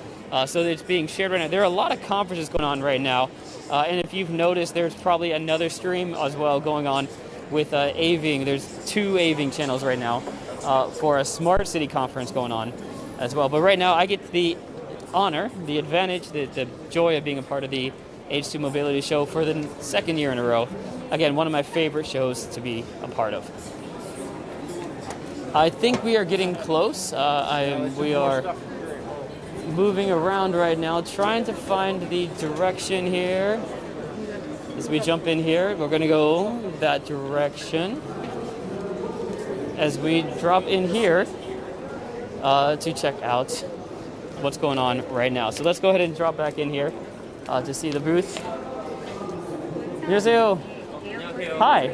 So it's being shared right now. There are a lot of conferences going on right now. And if you've noticed, there's probably another stream as well going on with AVing. There's 2 AVing channels right now for a smart city conference going on as well. But right now I get the honor, the advantage, the joy of being a part of the H2 Mobility Show for the 2nd year in a row. Again, one of my favorite shows to be a part of. I think we are getting close. We are moving around right now, trying to find the direction here. As we jump in here, we're going to go that direction as we drop in here to check out what's going on right now. So let's go ahead and drop back in here to see the booth. 안녕하세요. Hi.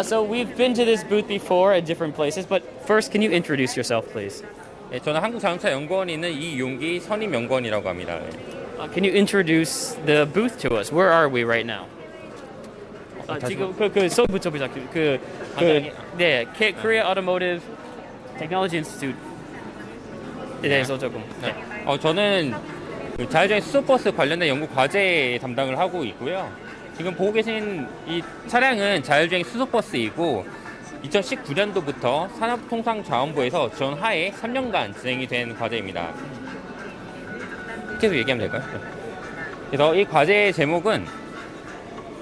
So we've been to this booth before at different places, but first, can you introduce yourself, please? 네, 저는 한국자동차연구원에 있는 이용기 선임연구원이라고 합니다. Can you introduce the booth to us? Where are we right now? 지금 서부터 보자. 네, Korea Automotive Technology Institute에 대해서 조금. 네. 저는 그 자율주행 수소버스 관련된 연구 과제 담당을 하고 있고요. 지금 보고 계신 이 차량은 자율주행 수소버스이고 2019년도부터 산업통상자원부에서 지원 하에 3년간 진행이 된 과제입니다. 계속 얘기하면 될까요? 그래서 이 과제의 제목은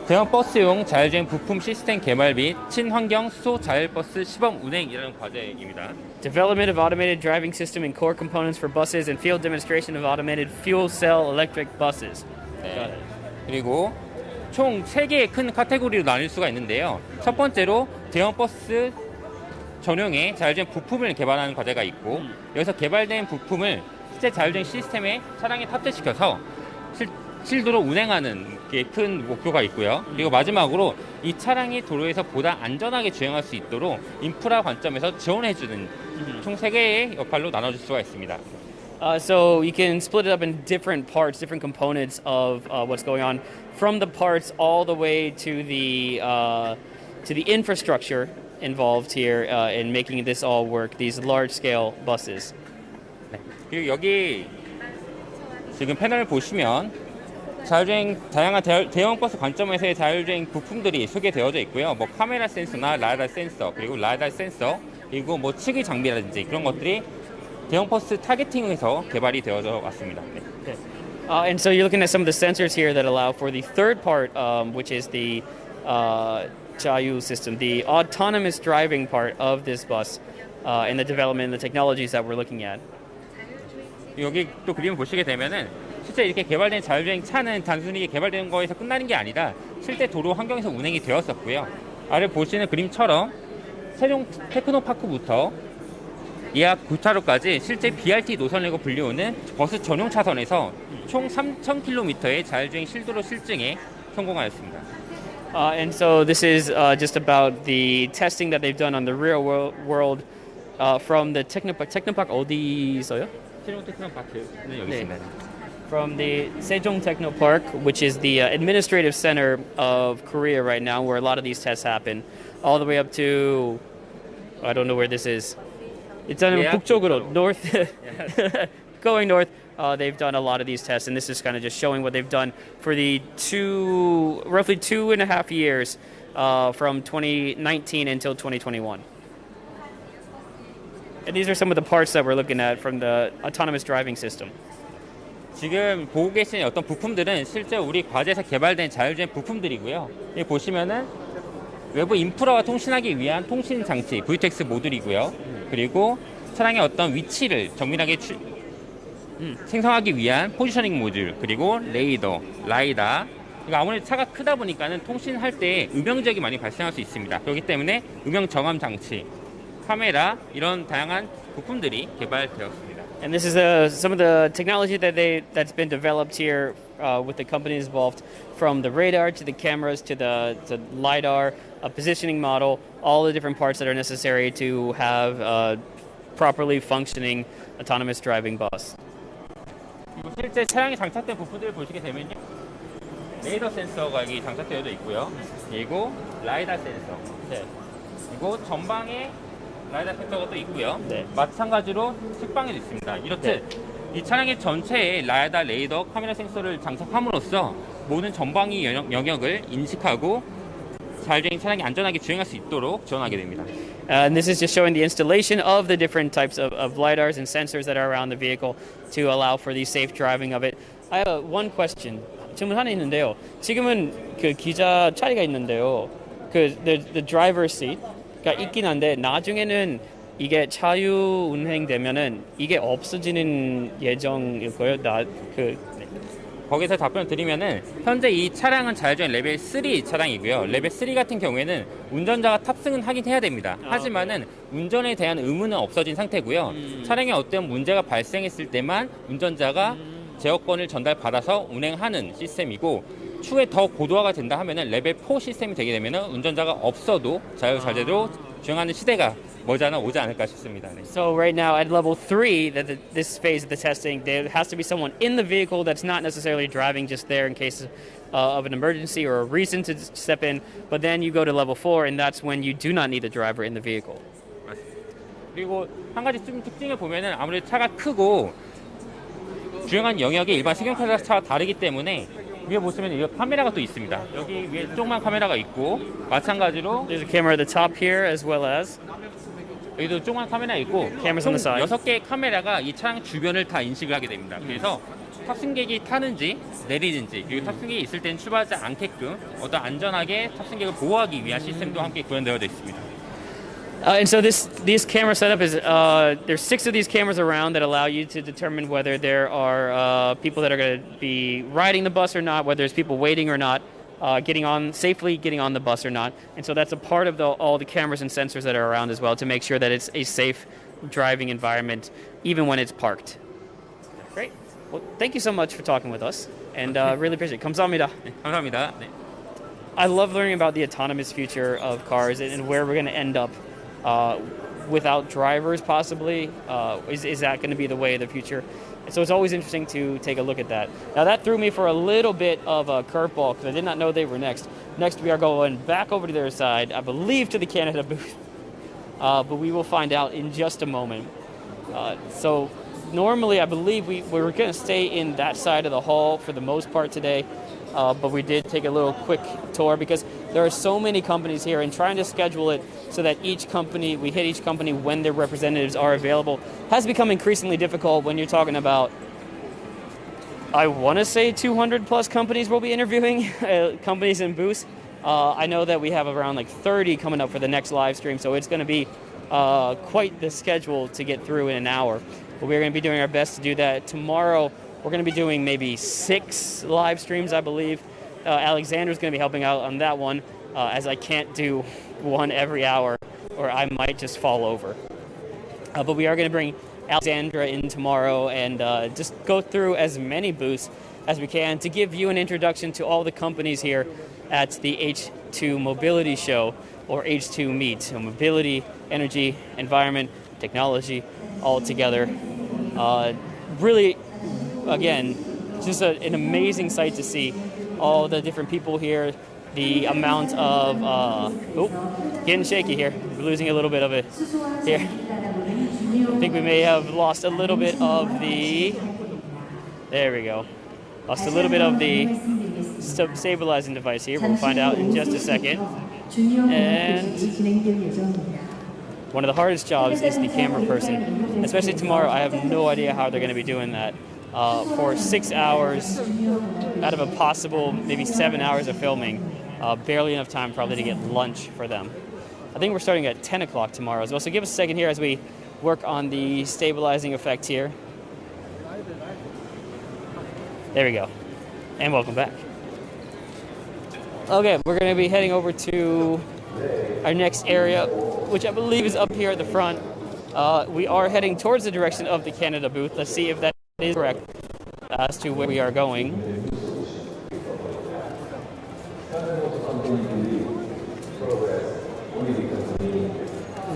대형 버스용 자율주행 부품 시스템 개발 및 친환경 수소 자율버스 시범 운행이라는 과제입니다. Development of automated driving system and core components for buses and field demonstration of automated fuel cell electric buses. 네. 그리고 총 3개의 큰 카테고리로 나눌 수가 있는데요. 첫 번째로 대형 버스 전용의 자율주행 부품을 개발하는 과제가 있고 여기서 개발된 부품을 실제 자율주행 시스템에 차량에 탑재시켜서 실도로 운행하는 게 큰 목표가 있고요. 그리고 마지막으로 이 차량이 도로에서 보다 안전하게 주행할 수 있도록 인프라 관점에서 지원해주는 총 3개의 역할로 나눠줄 수가 있습니다. So you can split it up in different parts, different components of what's going on, from the parts all the way to the infrastructure involved here in making this all work. These large-scale buses. 네. 그리고 여기 지금 패널을 보시면 다양한 대형 버스 관점에서의 자율주행 부품들이 소개되어져 있고요. 뭐 카메라 센서나 라이다 센서, 그리고 라이다 센서, 그리고 뭐 치기 장비라든지 그런 것들이 대형 버스 타겟팅에서 개발이 되어져 왔습니다. 네. And so you're looking at some of the sensors here that allow for the third part, which is the Chayu system, the autonomous driving part of this bus, and the development and the technologies that we're looking at. 여기 또 그림을 보시게 되면은 실제 이렇게 개발된 자율주행 차는 단순히 개발된 거에서 끝나는 게 아니라 실제 도로 환경에서 운행이 되었었고요. 아래 보시는 그림처럼 세종 테크노파크부터 예약 9차로까지 실제 BRT 노선이라고 불리우는 버스 전용 차선에서 총 3,000km의 자율주행 실도로 실증에 성공하였습니다. And so this is just about the testing that they've done on the real world from the Technopark 어디서요? 세종 테크노파크는 여기 있습니다. From the Sejong Techno Park, which is the administrative center of Korea right now, where a lot of these tests happen, all the way up to, I don't know where this is. It's on 북쪽으로, north, going north. They've done a lot of these tests, and this is kind of just showing what they've done for the roughly 2.5 years from 2019 until 2021. And these are some of the parts that we're looking at from the autonomous driving system. 지금 보고 계신 어떤 부품들은 실제 우리 과제에서 개발된 자율주행 부품들이고요. 여기 보시면은 외부 인프라와 통신하기 위한 통신 장치 VTX 모듈이고요. 그리고 차량의 어떤 위치를 정밀하게 생성하기 위한 포지셔닝 모듈, 그리고 레이더, 라이다. 그러니까 아무래도 차가 크다 보니까는 통신할 때 음영 지역이 많이 발생할 수 있습니다. 그렇기 때문에 음영 정함 장치, 카메라 이런 다양한 부품들이 개발되었습니다. And this is some of the technology that's been developed here with the companies involved, from the radar to the cameras to the lidar, a positioning model, all the different parts that are necessary to have a properly functioning autonomous driving bus. 그리고 실제 차량에 장착된 부품들을 보시게 되면요, 레이더 센서가 여기 장착되어 있고요. 그리고 라이다 센서, 그리고 전방에 라이다 센서가 또 있고요. 마찬가지로 측방에도 있습니다. 이렇듯 이 차량의 전체에 라이다, 레이더, 카메라 센서를 장착함으로써 모든 전방위 영역을 인식하고 자율주행 차량이 안전하게 주행할 수 있도록 지원하게 됩니다. And this is just showing the installation of the different types of lidars and sensors that are around the vehicle to allow for the safe driving of it. I have one question. 질문 하나 있는데요. 지금은 그 기자 자리가 있는데요. 그 the driver seat가 있긴 한데 나중에는 이게 자유 운행되면은 이게 없어지는 예정일 거예요. 거기서 답변을 드리면은 현재 이 차량은 자율주행 레벨 3 차량이고요. 레벨 3 같은 경우에는 운전자가 탑승은 하긴 해야 됩니다. 하지만은 운전에 대한 의무는 없어진 상태고요. 차량에 어떤 문제가 발생했을 때만 운전자가 제어권을 전달받아서 운행하는 시스템이고, 추후에 더 고도화가 된다 하면은 레벨 4 시스템이 되게 되면은 운전자가 없어도 자율자재로 주행하는 시대가 머지않아 오지 않을까 싶습니다. 네. So right now at level 3, this phase of the testing, there has to be someone in the vehicle that's not necessarily driving, just there in case of an emergency or a reason to step in. But then you go to level 4, and that's when you do not need a driver in the vehicle. 그리고 한 가지 좀 특징을 보면은 아무래도 차가 크고 주행한 영역이 일반 승용차 차와 다르기 때문에 위에 보시면 이 카메라가 또 있습니다. 여기 위에 조그만 카메라가 있고, 마찬가지로 There's a camera at the top here as well as 여기도 조그만 카메라 있고, cameras on the side. 6개의 카메라가 이 차량 주변을 다 인식을 하게 됩니다. 그래서 탑승객이 타는지 내리는지, 그리고 탑승객이 있을 때는 출발하지 않게끔 어떤 안전하게 탑승객을 보호하기 위한 시스템도 함께 구현되어 있습니다. And so this camera setup is there's 6 of these cameras around that allow you to determine whether there are people that are going to be riding the bus or not, whether there's people waiting or not, safely getting on the bus or not. And so that's a part of all the cameras and sensors that are around as well, to make sure that it's a safe driving environment even when it's parked. Great. Well, thank you so much for talking with us, and really appreciate it. 감사합니다. 네, 감사합니다. 네. I love learning about the autonomous future of cars and where we're going to end up. Without drivers, possibly, is that going to be the way of the future? So it's always interesting to take a look at that. Now that threw me for a little bit of a curveball because I did not know they were next. Next we are going back over to their side, I believe to the Canada booth, but we will find out in just a moment. So normally I believe we were going to stay in that side of the hall for the most part today. But we did take a little quick tour because there are so many companies here, and trying to schedule it so that we hit each company when their representatives are available has become increasingly difficult when you're talking about, I want to say 200 plus companies we'll be interviewing, companies and booths. I know that we have around like 30 coming up for the next live stream, so it's going to be quite the schedule to get through in an hour. But we're going to be doing our best to do that. Tomorrow, we're going to be doing maybe 6 live streams, I believe. Alexander's going to be helping out on that one, as I can't do one every hour, or I might just fall over. But we are going to bring Alexandra in tomorrow and just go through as many booths as we can to give you an introduction to all the companies here at the H2 Mobility Show, or H2 Meet. So mobility, energy, environment, technology, all together. Really, again, just an amazing sight to see all the different people here, the amount of, getting shaky here. We're losing a little bit of it here. I think we may have lost a little bit of there we go. Lost a little bit of the stabilizing device here. We'll find out in just a second. And one of the hardest jobs is the camera person, especially tomorrow. I have no idea how they're going to be doing that. For 6 hours out of a possible maybe 7 hours of filming, barely enough time probably to get lunch for them. I think we're starting at 10 o'clock tomorrow as well. So give us a second here as we work on the stabilizing effect here. There we go. And welcome back. Okay, we're going to be heading over to our next area, which I believe is up here at the front. We are heading towards the direction of the Canada booth. Let's see if that is correct as to where we are going.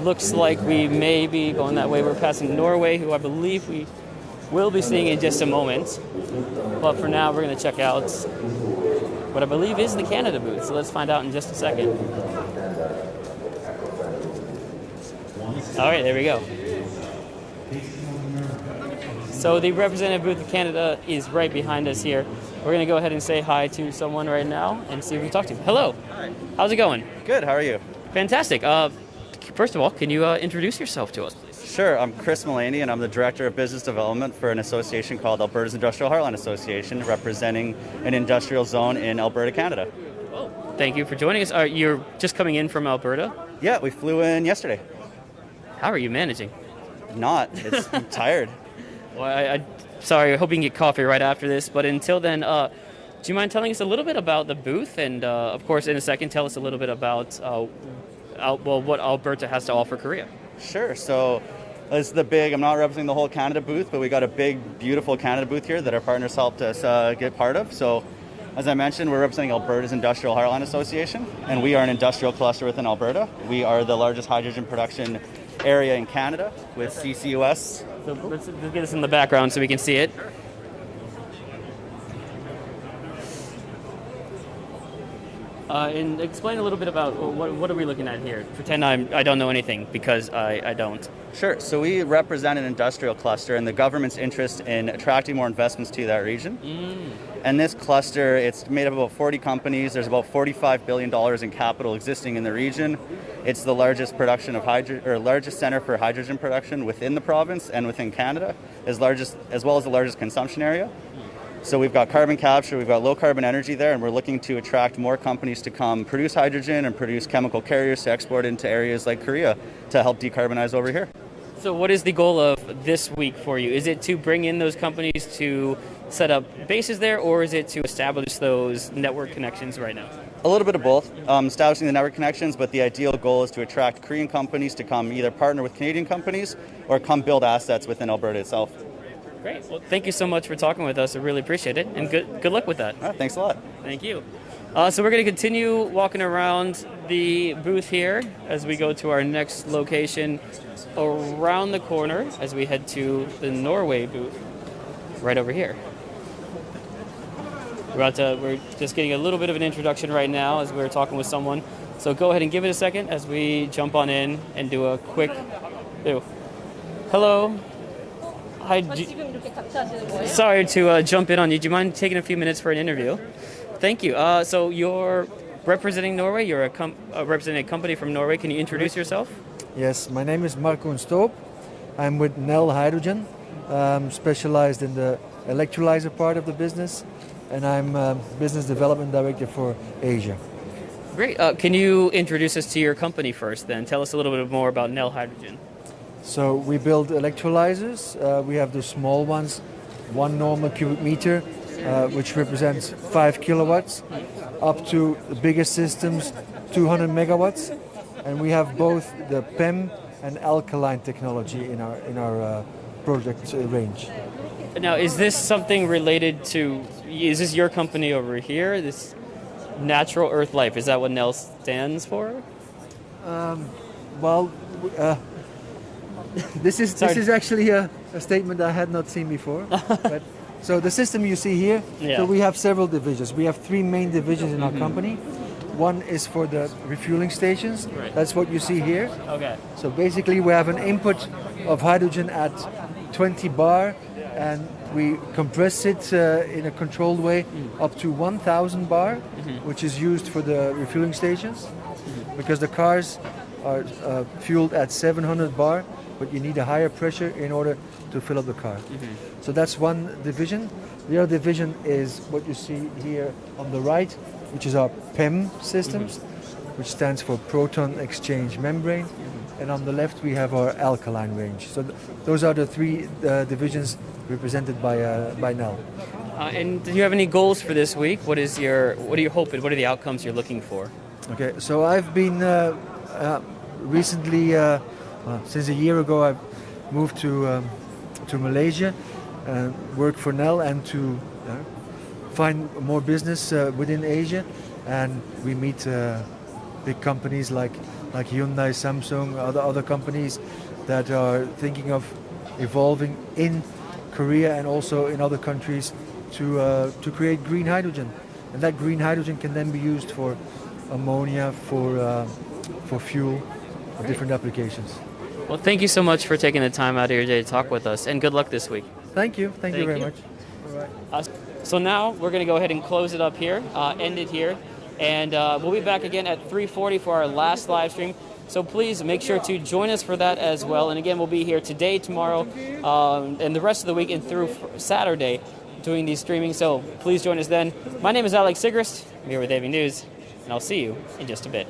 Looks like we may be going that way. We're passing Norway, who I believe we will be seeing in just a moment. But for now, we're going to check out what I believe is the Canada booth. So let's find out in just a second. All right, there we go. So the representative booth of Canada is right behind us here. We're going to go ahead and say hi to someone right now and see if we can talk to him. Hello. Hi. How's it going? Good, how are you? Fantastic. First of all, can you introduce yourself to us, please? Sure, I'm Chris Mullaney, and I'm the Director of Business Development for an association called Alberta's Industrial Heartland Association, representing an industrial zone in Alberta, Canada. Oh, thank you for joining us. You're just coming in from Alberta? Yeah, we flew in yesterday. How are you managing? I'm tired. Well, sorry, I hope you can get coffee right after this, but until then, do you mind telling us a little bit about the booth? And, of course, in a second, tell us a little bit about what Alberta has to offer Korea. Sure, so this is I'm not representing the whole Canada booth, but we got a big, beautiful Canada booth here that our partners helped us get part of. So, as I mentioned, we're representing Alberta's Industrial Heartland Association, and we are an industrial cluster within Alberta. We are the largest hydrogen production area in Canada with CCUS. So let's get this in the background so we can see it. And explain a little bit about what are we looking at here? Pretend I don't know anything, because I don't. Sure. So we represent an industrial cluster and the government's interest in attracting more investments to that region. And this cluster, it's made up of about 40 companies. There's about $45 billion in capital existing in the region. It's the largest production of largest center for hydrogen production within the province and within Canada, as well as the largest consumption area. So we've got carbon capture, we've got low carbon energy there, and we're looking to attract more companies to come produce hydrogen and produce chemical carriers to export into areas like Korea to help decarbonize over here. So what is the goal of this week for you? Is it to bring in those companies to set up bases there, or is it to establish those network connections right now? A little bit of both, establishing the network connections, but the ideal goal is to attract Korean companies to come either partner with Canadian companies or come build assets within Alberta itself. Great. Well, thank you so much for talking with us. I really appreciate it, and good luck with that. All right, thanks a lot. Thank you. So we're going to continue walking around the booth here as we go to our next location around the corner as we head to the Norway booth right over here. We're just getting a little bit of an introduction right now as we're talking with someone. So go ahead and give it a second as we jump on in and do a quick... Hello. Hi. Sorry to jump in on you. Do you mind taking a few minutes for an interview? Thank you. So you're representing Norway. You're representing a company from Norway. Can you introduce yourself? Yes, my name is Marco Stoop. I'm with Nel Hydrogen, specialized in the electrolyzer part of the business, and I'm business development director for Asia. Great. Can you introduce us to your company first, then? Tell us a little bit more about Nel Hydrogen. So we build electrolyzers. We have the small ones, 1 normal cubic meter, which represents 5 kilowatts, up to the biggest systems, 200 megawatts. And we have both the PEM and alkaline technology in our product range. Now, is this something related to, is this your company over here, this Natural Earth Life? Is that what NEL stands for? This is actually a statement I had not seen before. But, so the system you see here, so we have several divisions. We have 3 main divisions in our company. One is for the refueling stations. Right. That's what you see here. Okay. So basically we have an input of hydrogen at 20 bar, and we compress it in a controlled way up to 1,000 bar, which is used for the refueling stations, because the cars are fueled at 700 bar, but you need a higher pressure in order to fill up the car. So that's one division. The other division is what you see here on the right, which is our PEM systems, which stands for proton exchange membrane. And on the left we have our alkaline range. So those are the three divisions represented by Nel. And do you have any goals for this week? What are you hoping? What are the outcomes you're looking for? Okay, so I've been recently, since a year ago, I've moved to Malaysia, work for Nel, and to find more business within Asia. And we meet big companies like Hyundai, Samsung, other companies that are thinking of evolving in Korea and also in other countries to create green hydrogen. And that green hydrogen can then be used for ammonia, for fuel, for different applications. Well, thank you so much for taking the time out of your day to talk with us, and good luck this week. Thank you. Thank you very much. All right. So now we're going to go ahead and close it up here, end it here, and we'll be back again at 3:40 for our last live stream. So please make sure to join us for that as well. And again, we'll be here today, tomorrow, and the rest of the week and through Saturday doing these streaming. So please join us then. My name is Alex Sigrist. I'm here with Day1 News, and I'll see you in just a bit.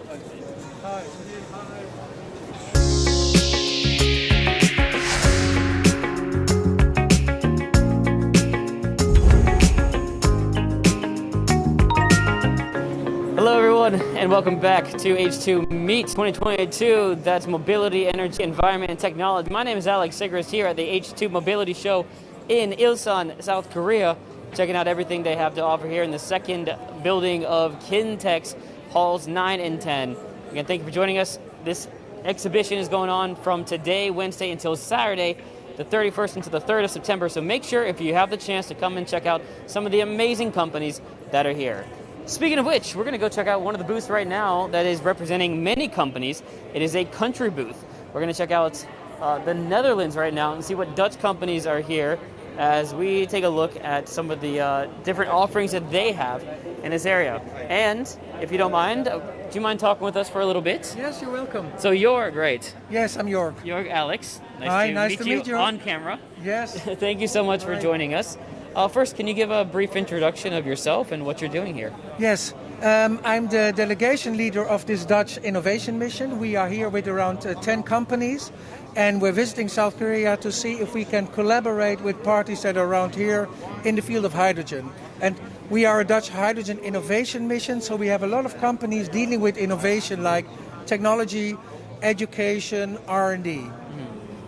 Hello everyone, and welcome back to H2 Meet 2022. That's Mobility, Energy, Environment, and Technology. My name is Alex Sigrist here at the H2 Mobility Show in Ilsan, South Korea. Checking out everything they have to offer here in the second building of Kintex Halls 9 and 10. Again, thank you for joining us. This exhibition is going on from today, Wednesday, until Saturday, the 31st until the 3rd of September. So make sure if you have the chance to come and check out some of the amazing companies that are here. Speaking of which, we're going to go check out one of the booths right now that is representing many companies. It is a country booth. We're going to check out the Netherlands right now and see what Dutch companies are here as we take a look at some of the different offerings that they have in this area. And if you don't mind, do you mind talking with us for a little bit? Yes, you're welcome. So you're great. Yes, I'm Jorg. Jorg Alex. Nice to meet you on camera. Yes. Thank you so much for joining us. First, can you give a brief introduction of yourself and what you're doing here? Yes, I'm the delegation leader of this Dutch innovation mission. We are here with around 10 companies, and we're visiting South Korea to see if we can collaborate with parties that are around here in the field of hydrogen. And we are a Dutch hydrogen innovation mission, so we have a lot of companies dealing with innovation like technology, education, R&D.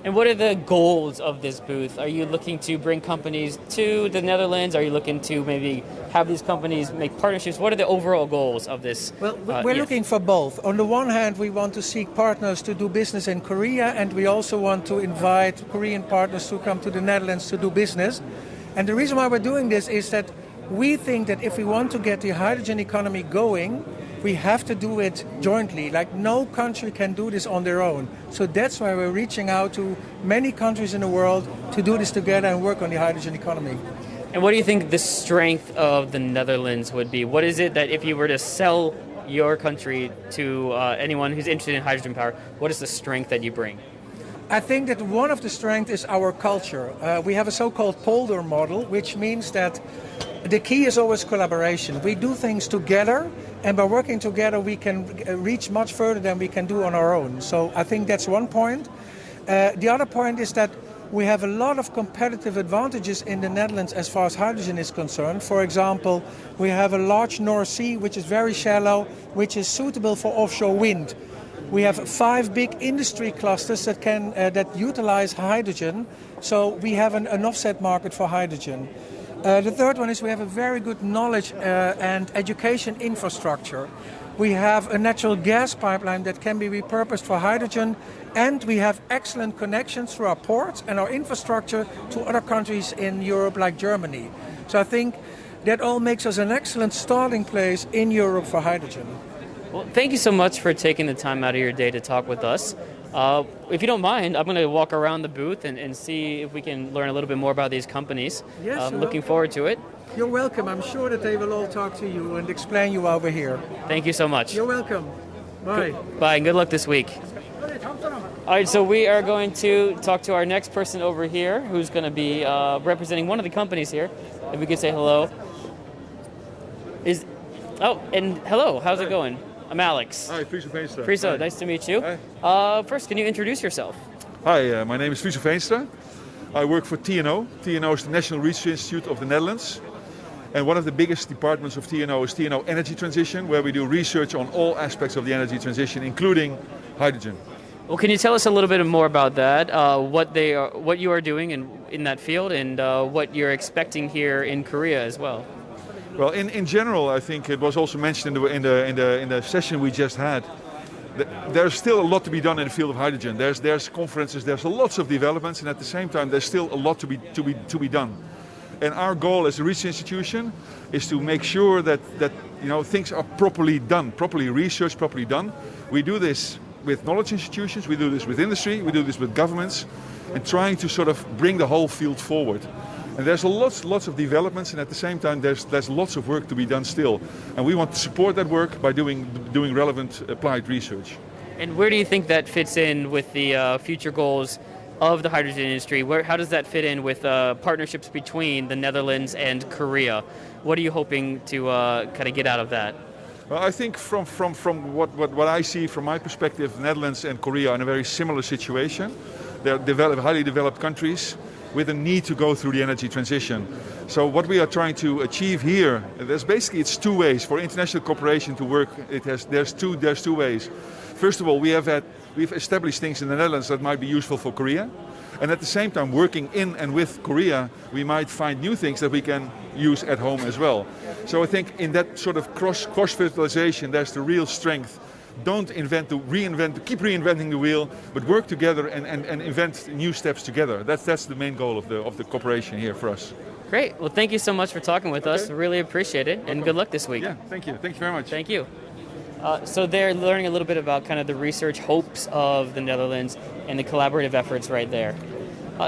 And what are the goals of this booth? Are you looking to bring companies to the Netherlands? Are you looking to maybe have these companies make partnerships? What are the overall goals of this? Well, we're looking for both. On the one hand, we want to seek partners to do business in Korea, and we also want to invite Korean partners to come to the Netherlands to do business. And the reason why we're doing this is that we think that if we want to get the hydrogen economy going, we have to do it jointly. Like, no country can do this on their own. So that's why we're reaching out to many countries in the world to do this together and work on the hydrogen economy. And what do you think the strength of the Netherlands would be? What is it that if you were to sell your country to anyone who's interested in hydrogen power, what is the strength that you bring? I think that one of the strengths is our culture. We have a so-called polder model, which means that the key is always collaboration. We do things together, and by working together we can reach much further than we can do on our own. So I think that's one point. The other point is that we have a lot of competitive advantages in the Netherlands as far as hydrogen is concerned. For example, we have a large North Sea, which is very shallow, which is suitable for offshore wind. We have 5 big industry clusters that utilize hydrogen, so we have an offset market for hydrogen. The third one is we have a very good knowledge and education infrastructure. We have a natural gas pipeline that can be repurposed for hydrogen, and we have excellent connections through our ports and our infrastructure to other countries in Europe like Germany. So I think that all makes us an excellent starting place in Europe for hydrogen. Well, thank you so much for taking the time out of your day to talk with us. If you don't mind, I'm going to walk around the booth and see if we can learn a little bit more about these companies. Yes, I'm looking forward to it. You're welcome. I'm sure that they will all talk to you and explain you over here. Thank you so much. You're welcome. Bye. Bye, and good luck this week. All right, so we are going to talk to our next person over here, who's going to be representing one of the companies here. If we could say hello. And hello, how's it going? I'm Alex. Hi, Friso Veenstra. Friso, Hi. nice to meet you. Hi. First, can you introduce yourself? Hi, my name is Friso Veenstra. I work for TNO. TNO is the National Research Institute of the Netherlands. And one of the biggest departments of TNO is TNO Energy Transition, where we do research on all aspects of the energy transition, including hydrogen. Well, can you tell us a little bit more about that? What you are doing in that field, and what you're expecting here in Korea as well? Well, in general, I think it was also mentioned in the session we just had. There's still a lot to be done in the field of hydrogen. There's conferences, there's lots of developments, and at the same time, there's still a lot to be done. And our goal as a research institution is to make sure that things are properly done, properly researched, properly done. We do this with knowledge institutions, we do this with industry, we do this with governments, and trying to sort of bring the whole field forward. And there's lots of developments, and at the same time there's lots of work to be done still. And we want to support that work by doing relevant applied research. And where do you think that fits in with the future goals of the hydrogen industry? How does that fit in with partnerships between the Netherlands and Korea? What are you hoping to kind of get out of that? Well, I think from what I see from my perspective, the Netherlands and Korea are in a very similar situation. They're highly developed countries with a need to go through the energy transition. So what we are trying to achieve here, it's two ways for international cooperation to work. There's two ways. First of all, we've established things in the Netherlands that might be useful for Korea. And at the same time, working in and with Korea, we might find new things that we can use at home as well. So I think in that sort of cross-fertilization, there's the real strength. Don't keep reinventing the wheel, but work together and invent new steps together. That's the main goal of the cooperation here for us. Great. Well, thank you so much for talking with us. Really appreciate it, and good luck this week. Yeah, thank you. Thank you very much. Thank you. So they're learning a little bit about kind of the research hopes of the Netherlands and the collaborative efforts right there.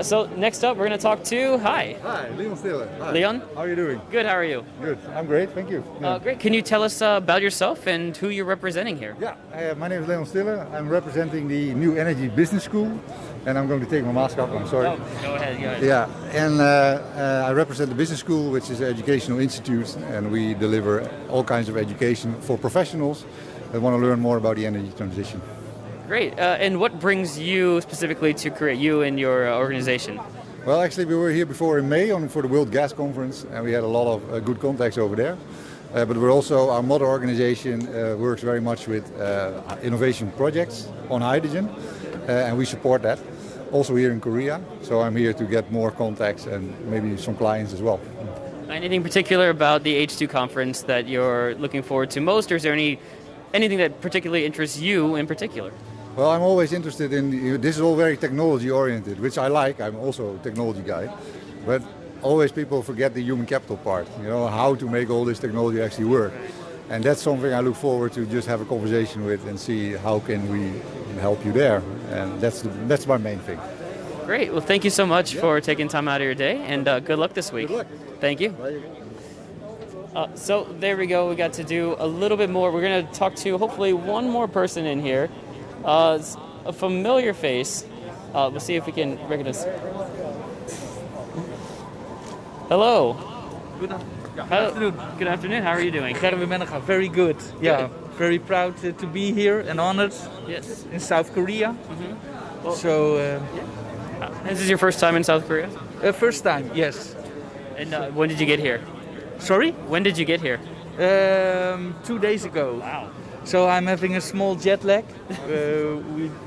So next up, we're going to talk to, hi, Leon Stiller. Hi. Leon. How are you doing? Good, how are you? Good, I'm great, thank you. Yeah. Great. Can you tell us about yourself and who you're representing here? Yeah, my name is Leon Stiller. I'm representing the New Energy Business School, and I'm going to take my mask off, I'm sorry. Oh, go ahead. Yeah, and I represent the business school, which is an educational institute, and we deliver all kinds of education for professionals that want to learn more about the energy transition. Great. And what brings you specifically to Korea, you and your organization? Well, actually, we were here before in May for the World Gas Conference, and we had a lot of good contacts over there. But we're also, our mother organization works very much with innovation projects on hydrogen, and we support that. Also here in Korea, so I'm here to get more contacts and maybe some clients as well. Anything particular about the H2 conference that you're looking forward to most, or is there anything that particularly interests you in particular? Well, I'm always interested in, this is all very technology oriented, which I like. I'm also a technology guy. But always people forget the human capital part, how to make all this technology actually work. And that's something I look forward to just have a conversation with and see how can we help you there. And that's my main thing. Great. Well, thank you so much for taking time out of your day, and good luck this week. Good luck. Thank you. So there we go. We got to do a little bit more. We're going to talk to hopefully one more person in here. It's a familiar face. We'll see if we can recognize. Hello. Good afternoon. Good afternoon. How are you doing? Gerwe Menega, very good. Yeah, very proud to be here and honored. Yes. In South Korea. Mm-hmm. Well, so. This is your first time in South Korea? First time, yes. And when did you get here? Sorry? When did you get here? 2 days ago. Wow. So I'm having a small jet lag.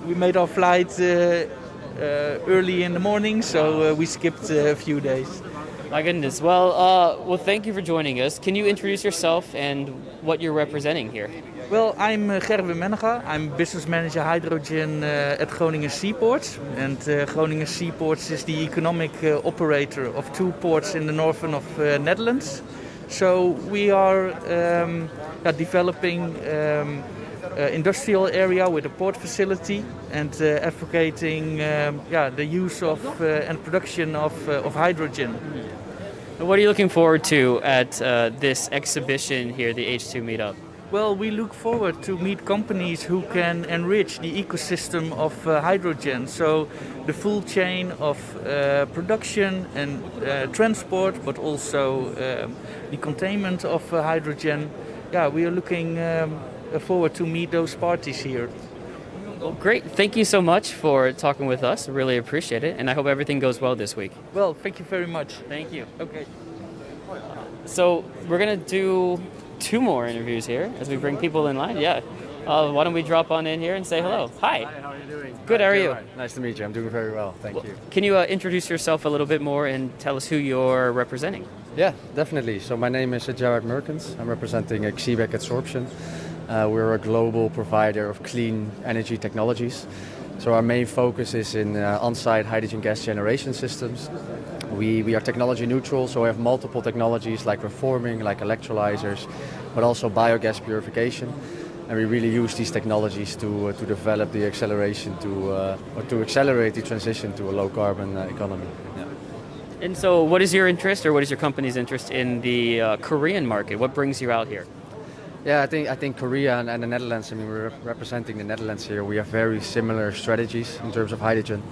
We made our flight early in the morning, so we skipped a few days. My goodness. Well, thank you for joining us. Can you introduce yourself and what you're representing here? Well, I'm Gerwe Menega. I'm business manager hydrogen at Groningen Seaports. And Groningen Seaports is the economic operator of 2 ports in the northern of Netherlands. So we are developing industrial area with a port facility and advocating the use of and production of hydrogen. What are you looking forward to at this exhibition here, the H2 meetup? Well, we look forward to meet companies who can enrich the ecosystem of hydrogen. So the full chain of production and transport, but also the containment of hydrogen. Yeah, we are looking forward to meet those parties here. Well, great. Thank you so much for talking with us. Really appreciate it. And I hope everything goes well this week. Well, thank you very much. Thank you. Okay. So we're going to do 2 more interviews here as we bring people in line. Yeah. Why don't we drop on in here and say hello. Hi. Hi, how are you doing? Good, how are you? Nice to meet you. I'm doing very well, thank you. Can you introduce yourself a little bit more and tell us who you're representing? Yeah, definitely. So my name is Jared Merkens. I'm representing Xebec Adsorption. We're a global provider of clean energy technologies. So our main focus is in on-site hydrogen gas generation systems. We are technology neutral, so we have multiple technologies like reforming, like electrolyzers, but also biogas purification. And we really use these technologies to develop the acceleration to accelerate the transition to a low carbon economy. Yeah. And so what is your interest, or what is your company's interest in the Korean market? What brings you out here? Yeah, I think Korea and the Netherlands, I mean, we're representing the Netherlands here. We have very similar strategies in terms of hydrogen.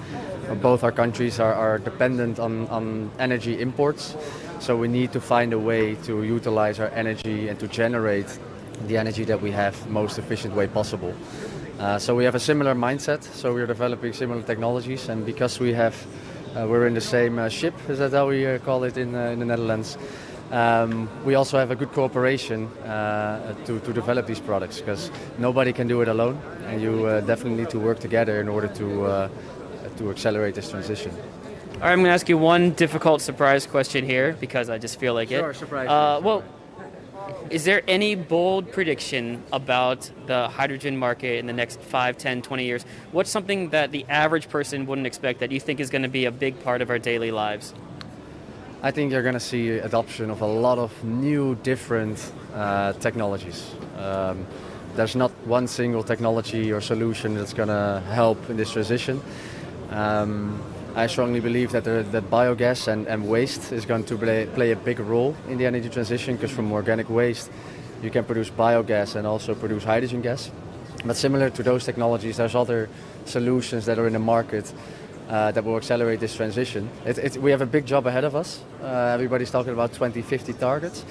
Both our countries are dependent on energy imports. So we need to find a way to utilize our energy and to generate the energy that we have most efficient way possible. So we have a similar mindset. So we're developing similar technologies. And because we're in the same ship, is that how we call it in the Netherlands? We also have a good cooperation to develop these products, because nobody can do it alone, and you definitely need to work together in order to accelerate this transition. All right, I'm going to ask you one difficult surprise question here, because I just feel like it. Sure, surprise. Well, is there any bold prediction about the hydrogen market in the next 5, 10, 20 years? What's something that the average person wouldn't expect that you think is going to be a big part of our daily lives? I think you're going to see adoption of a lot of new, different technologies. There's not one single technology or solution that's going to help in this transition. I strongly believe that biogas and waste is going to play a big role in the energy transition, because from organic waste you can produce biogas and also produce hydrogen gas. But similar to those technologies, there's other solutions that are in the market that will accelerate this transition. We have a big job ahead of us. Everybody's talking about 2050 targets,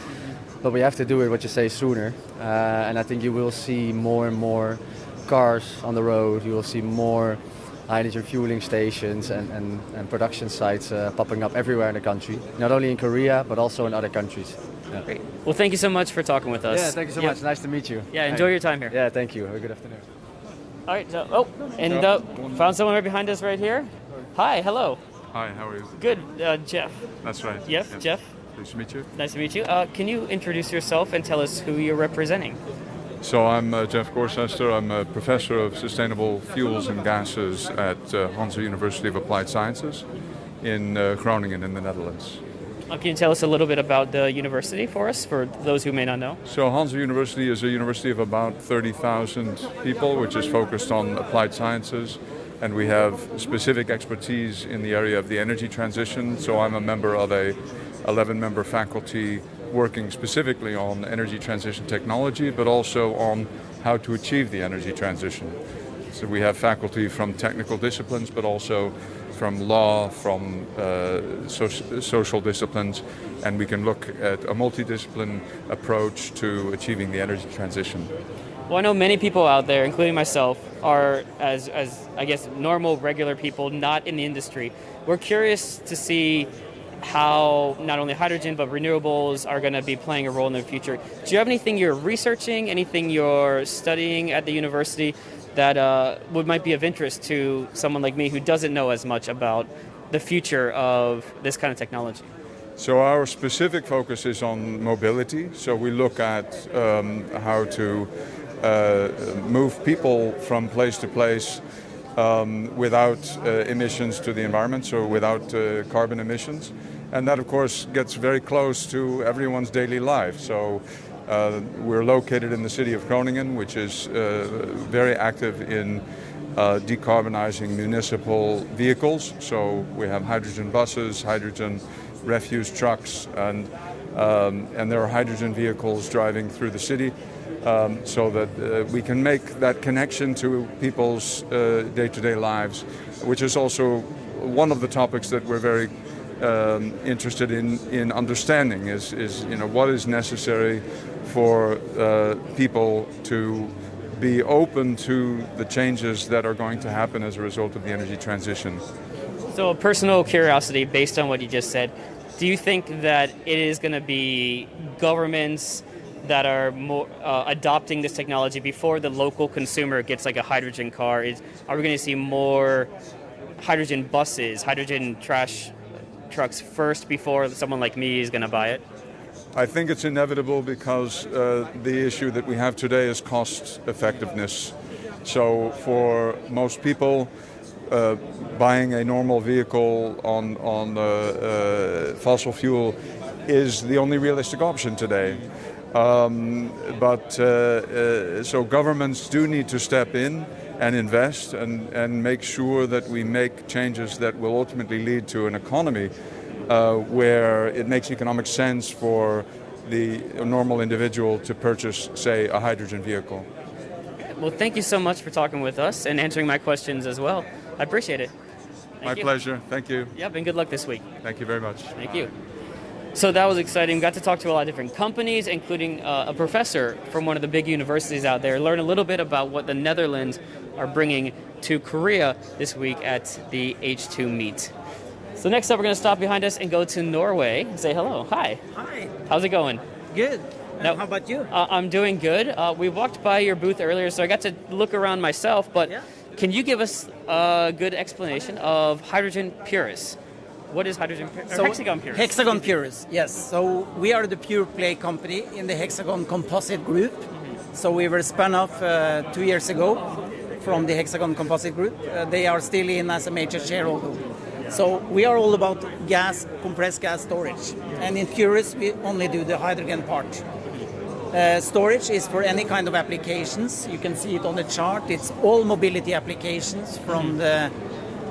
but we have to do it, what you say, sooner. And I think you will see more and more cars on the road. You will see more hydrogen fueling stations and production sites popping up everywhere in the country, not only in Korea, but also in other countries. Yeah. Great. Well, thank you so much for talking with us. Yeah, thank you so much. Nice to meet you. Yeah, enjoy your time here. Yeah, thank you. Have a good afternoon. All right. Found someone right behind us right here. Hi, hello. Hi, how are you? Good, Jeff. That's right. Yes, yeah. Jeff. Nice to meet you. Nice to meet you. Can you introduce yourself and tell us who you're representing? So I'm Jeff Gorsester. I'm a professor of sustainable fuels and gases at Hanze University of Applied Sciences in Groningen in the Netherlands. Can you tell us a little bit about the university for us, for those who may not know? So Hanze University is a university of about 30,000 people, which is focused on applied sciences. And we have specific expertise in the area of the energy transition. So I'm a member of a 11-member faculty working specifically on energy transition technology, but also on how to achieve the energy transition. So we have faculty from technical disciplines, but also from law, from social disciplines, and we can look at a multidiscipline approach to achieving the energy transition. Well, I know many people out there, including myself, are as I guess normal, regular people, not in the industry. We're curious to see how not only hydrogen but renewables are going to be playing a role in the future. Do you have anything you're researching, anything you're studying at the university that might be of interest to someone like me who doesn't know as much about the future of this kind of technology? So our specific focus is on mobility. So we look at how to move people from place to place without emissions to the environment, so without carbon emissions. And that, of course, gets very close to everyone's daily life. So we're located in the city of Groningen, which is very active in decarbonizing municipal vehicles. So we have hydrogen buses, hydrogen refuse trucks, and and there are hydrogen vehicles driving through the city, so that we can make that connection to people's day-to-day lives, which is also one of the topics that we're very interested in understanding is what is necessary for people to be open to the changes that are going to happen as a result of the energy transition. So a personal curiosity based on what you just said, do you think that it is going to be governments that are more adopting this technology before the local consumer gets like a hydrogen car? Are we going to see more hydrogen buses, hydrogen trash trucks first before someone like me is going to buy it? I think it's inevitable because the issue that we have today is cost effectiveness. So for most people, buying a normal vehicle on fossil fuel is the only realistic option today. So governments do need to step in and invest and make sure that we make changes that will ultimately lead to an economy where it makes economic sense for the normal individual to purchase, say, a hydrogen vehicle. Well, thank you so much for talking with us and answering my questions as well. I appreciate it. My pleasure. Thank you. Yep, and good luck this week. Thank you very much. Thank you. So that was exciting. Got to talk to a lot of different companies, including a professor from one of the big universities out there, learn a little bit about what the Netherlands are bringing to Korea this week at the H2 meet. So next up, we're going to stop behind us and go to Norway and say hello. Hi. Hi. How's it going? Good. Now, how about you? I'm doing good. We walked by your booth earlier, so I got to look around myself, but can you give us a good explanation of hydrogen purus? What is hydrogen purus? Hexagon purus. Hexagon Purus, yes. So we are the pure play company in the Hexagon Composite Group. So we were spun off 2 years ago from the Hexagon Composite Group. They are still in as a major shareholder. So we are all about gas, compressed gas storage. And in Purus, we only do the hydrogen part. Storage is for any kind of applications. You can see it on the chart. It's all mobility applications from the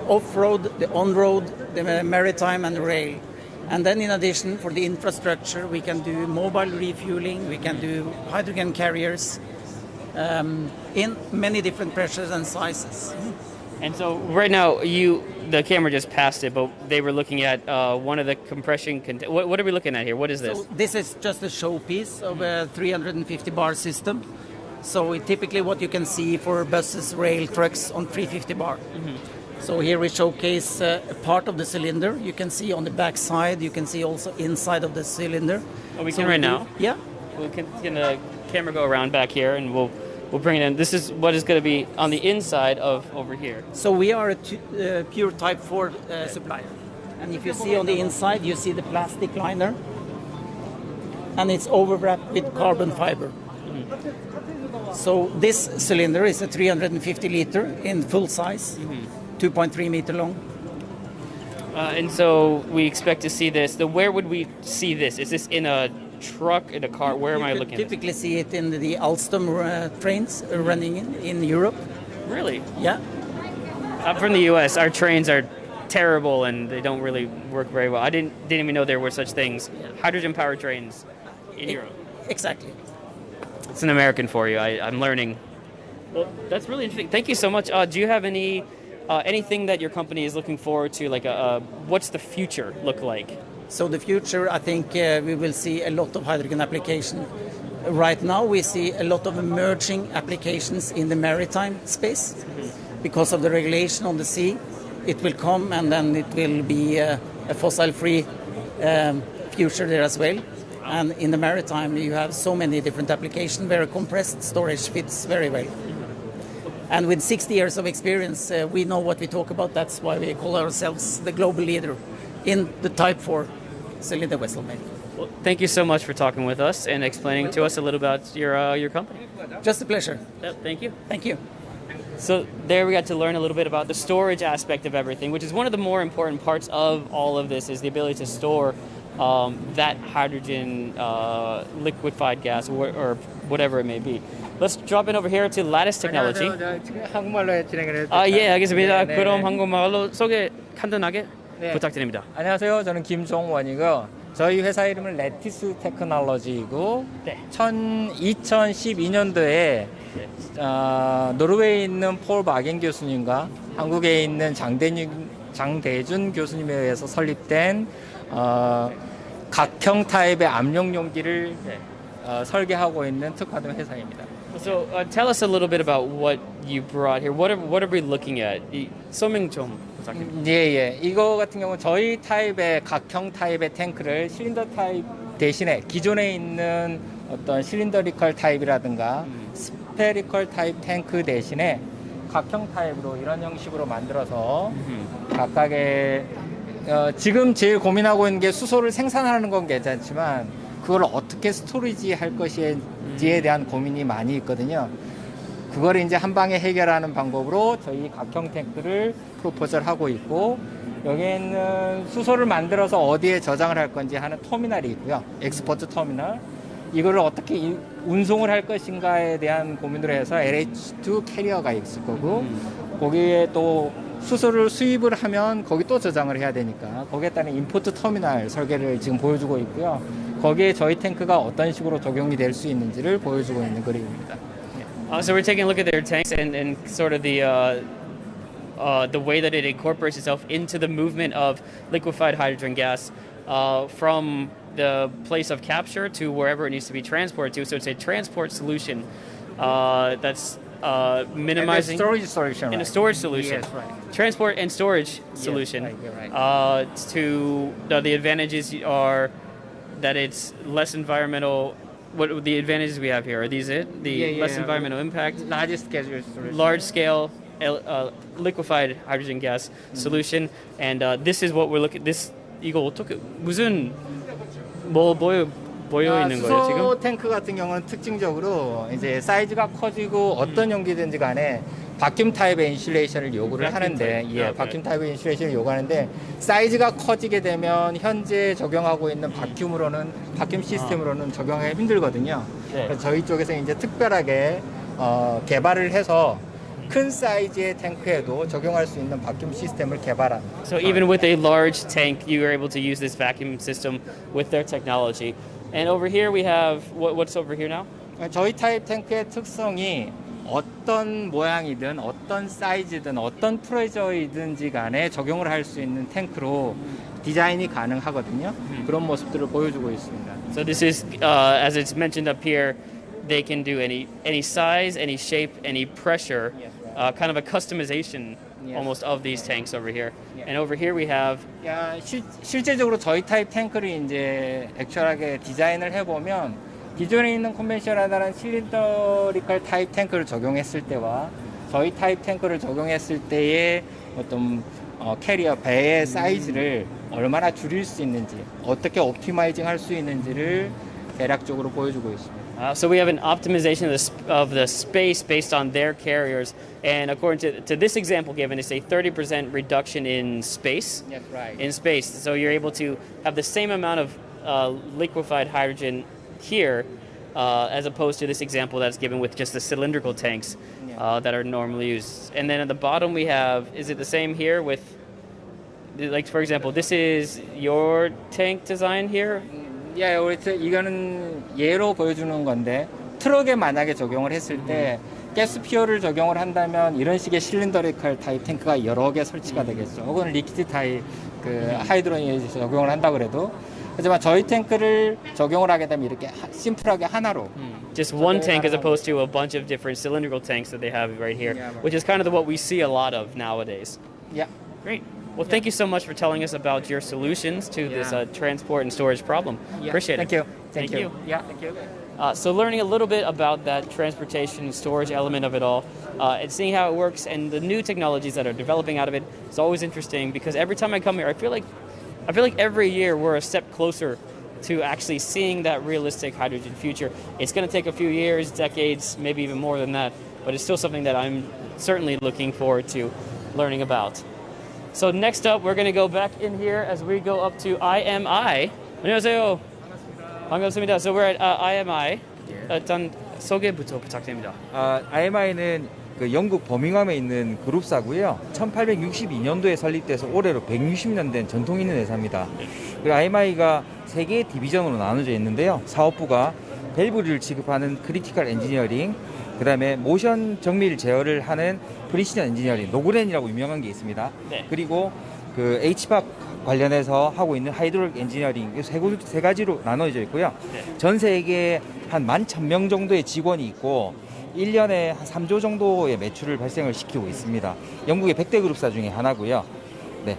off-road, the on-road, the maritime and the rail. And then in addition, for the infrastructure, we can do mobile refueling, we can do hydrogen carriers in many different pressures and sizes. And so right now, the camera just passed it, but they were looking at one of the compression. What are we looking at here? What is this? So this is just a showpiece of a 350 bar system. So typically what you can see for buses, rail, trucks on 350 bar. So here we showcase a part of the cylinder. You can see on the back side, you can see also inside of the cylinder. Oh, we can right now? Yeah. We can the camera go around back here and we'll bring it in. This is what is going to be on the inside of over here. So we are a pure Type 4 supplier. And if you see on the inside, you see the plastic liner. And it's overwrapped with carbon fiber. So this cylinder is a 350 liter in full size, 2.3 meter long. And so we expect to see this. Where would we see this? Is this in a truck, in a car? Where am I looking at? You typically see it in the Alstom trains running in Europe. Really? Yeah. I'm from the U.S. Our trains are terrible and they don't really work very well. I didn't even know there were such things. Hydrogen-powered trains in Europe. Exactly. It's an American for you. I'm learning. Well, that's really interesting. Thank you so much. Do you have anything that your company is looking forward to? Like, what's the future look like? So the future, I think we will see a lot of hydrogen application. Right now, we see a lot of emerging applications in the maritime space because of the regulation on the sea. It will come, and then it will be a fossil-free future there as well. And in the maritime, you have so many different applications where compressed storage fits very well. And with 60 years of experience, we know what we talk about. That's why we call ourselves the global leader in the Type 4 cylinder vessel making. Well, thank you so much for talking with us and explaining to us a little about your company. Just a pleasure. Yep, thank you. Thank you. So there we got to learn a little bit about the storage aspect of everything, which is one of the more important parts of all of this, is the ability to store that hydrogen liquefied gas or whatever it may be. Let's drop in over here to Lattice Technology. 한국말로 진행을 해도 예, 알겠습니다. 네, 그럼 네. 한국말로 소개 간단하게 부탁드립니다. 안녕하세요. 저는 김종원이고 저희 회사 이름은 레티스 테크놀로지이고 2012년도에 노르웨이에 있는 폴 마겐 교수님과 한국에 있는 장대준 교수님에 의해서 설립된 각형 타입의 압력 용기를 설계하고 있는 특화된 회사입니다. So tell us a little bit about what you brought here. What are we looking at? 설명 좀 부탁드립니다. 예. 이거 같은 경우는 저희 타입의 각형 타입의 탱크를 실린더 타입 대신에 기존에 있는 어떤 실린더리컬 타입이라든가 스페리컬 타입 탱크 대신에 각형 타입으로 이런 형식으로 만들어서 각각의 지금 제일 고민하고 있는 게 수소를 생산하는 건 괜찮지만 그걸 어떻게 스토리지 할 것인지에 대한 고민이 많이 있거든요. 그걸 이제 한 방에 해결하는 방법으로 저희 각형 탱크를 프로포즈를 하고 있고 여기에 있는 수소를 만들어서 어디에 저장을 할 건지 하는 터미널이 있고요. 엑스포트 터미널. 이거를 어떻게 운송을 할 것인가에 대한 고민으로 해서 LH2 캐리어가 있을 거고 거기에 또 수소를 수입을 하면 거기 또 저장을 해야 되니까 거기에 따른 임포트 터미널 설계를 지금 보여주고 있고요. 거기에 저희 탱크가 어떤 식으로 적용이 될 수 있는지를 보여주고 있는 그림입니다. So we're taking a look at their tanks and sort of the way that it incorporates itself into the movement of liquefied hydrogen gas from the place of capture to wherever it needs to be transported to. So it's a transport solution that's minimizing and a storage solution, and right? a storage solution. Yes, right. Transport and storage solution. Yes, right. To the advantages are that it's less environmental. What the advantages we have here are these it? The less environmental impact, large scale solution. large scale liquefied hydrogen gas solution, and this is what we're looking. This 이거 어떻게 무슨 뭐 보여 있는 거예요 지금? 수소 탱크 같은 경우는 특징적으로 이제 사이즈가 커지고 어떤 용기든지 간에 바큐um 타입의 인슐레이션을 요구를 하는데 바큐um 타입의 인슐레이션을 요구하는데 사이즈가 커지게 되면 현재 적용하고 있는 바큐um 시스템으로는 적용하기 힘들거든요. 그래서 저희 쪽에서 이제 특별하게 개발을 해서 큰 사이즈의 탱크에도 적용할 수 있는 바큐um 시스템을 개발합니다. So even with a large tank, you are able to use this vacuum system with their technology. And over here we have what's over here now? 저희 타입 탱크의 특성이 어떤 모양이든 어떤 사이즈든 어떤 프레저이든지 간에 적용을 할 수 있는 탱크로 디자인이 가능하거든요. 그런 모습들을 보여주고 있습니다. So this is as it's mentioned up here, they can do any size, any shape, any pressure, kind of a customization almost of these tanks over here. And over here we have 실제적으로 저희 타입 탱크를 이제 액츄얼하게 디자인을 해보면 기존에 있는 컨벤셔널한 실린더리컬 타입 탱크를 적용했을 때와 저희 타입 탱크를 적용했을 때의 어떤 캐리어 배의 사이즈를 얼마나 줄일 수 있는지 어떻게 옵티마이징 할 수 있는지를 대략적으로 보여주고 있습니다. So we have an optimization of the space based on their carriers, and according to this example given, it's a 30% reduction in space. That's right. In space, so you're able to have the same amount of liquefied hydrogen here, as opposed to this example that's given with just the cylindrical tanks that are normally used. And then at the bottom we have, is it the same here with, like for example, this is your tank design here? 이거는 예로 보여주는 건데 트럭에 만약에 적용을 했을 때 가스퓨어를 적용을 한다면 이런 식의 실린더리컬 타입 탱크가 여러 개 설치가 되겠죠. 혹은 리퀴드 타입 하이드로닉에 적용을 한다 그래도 하지만 저희 탱크를 적용을 하게 되면 이렇게 심플하게 하나로 just one tank as opposed to a bunch of different cylindrical tanks that they have right here, which is kind of what we see a lot of nowadays. Yeah. Great. Well, thank you so much for telling us about your solutions to this transport and storage problem. Appreciate it. Thank you. Thank you. Yeah, thank you. So learning a little bit about that transportation and storage element of it all, and seeing how it works and the new technologies that are developing out of it is always interesting because every time I come here, I feel like every year we're a step closer to actually seeing that realistic hydrogen future. It's going to take a few years, decades, maybe even more than that, but it's still something that I'm certainly looking forward to learning about. So next up, we're going to go back in here as we go up to IMI. 안녕하세요. 반갑습니다. So we're at IMI. 일단 소개부터 부탁드립니다. IMI는 그 영국 버밍엄에 있는 그룹사고요. 1862년도에 설립돼서 올해로 160년 된 전통 있는 회사입니다. 그리고 IMI가 3개의 디비전으로 나눠져 있는데요. 사업부가 밸브를 취급하는 크리티컬 엔지니어링, 그 다음에 모션 정밀 제어를 하는 프리시전 엔지니어링, 노그렌이라고 유명한 게 있습니다. 네. 그리고 그 HVAC 관련해서 하고 있는 하이드롤 엔지니어링, 이 세 가지로 나눠져 있고요. 네. 전 세계에 한 11,000명 정도의 직원이 있고 1년에 한 3조 정도의 매출을 발생을 시키고 있습니다. 영국의 100대 그룹사 중에 하나고요. 네.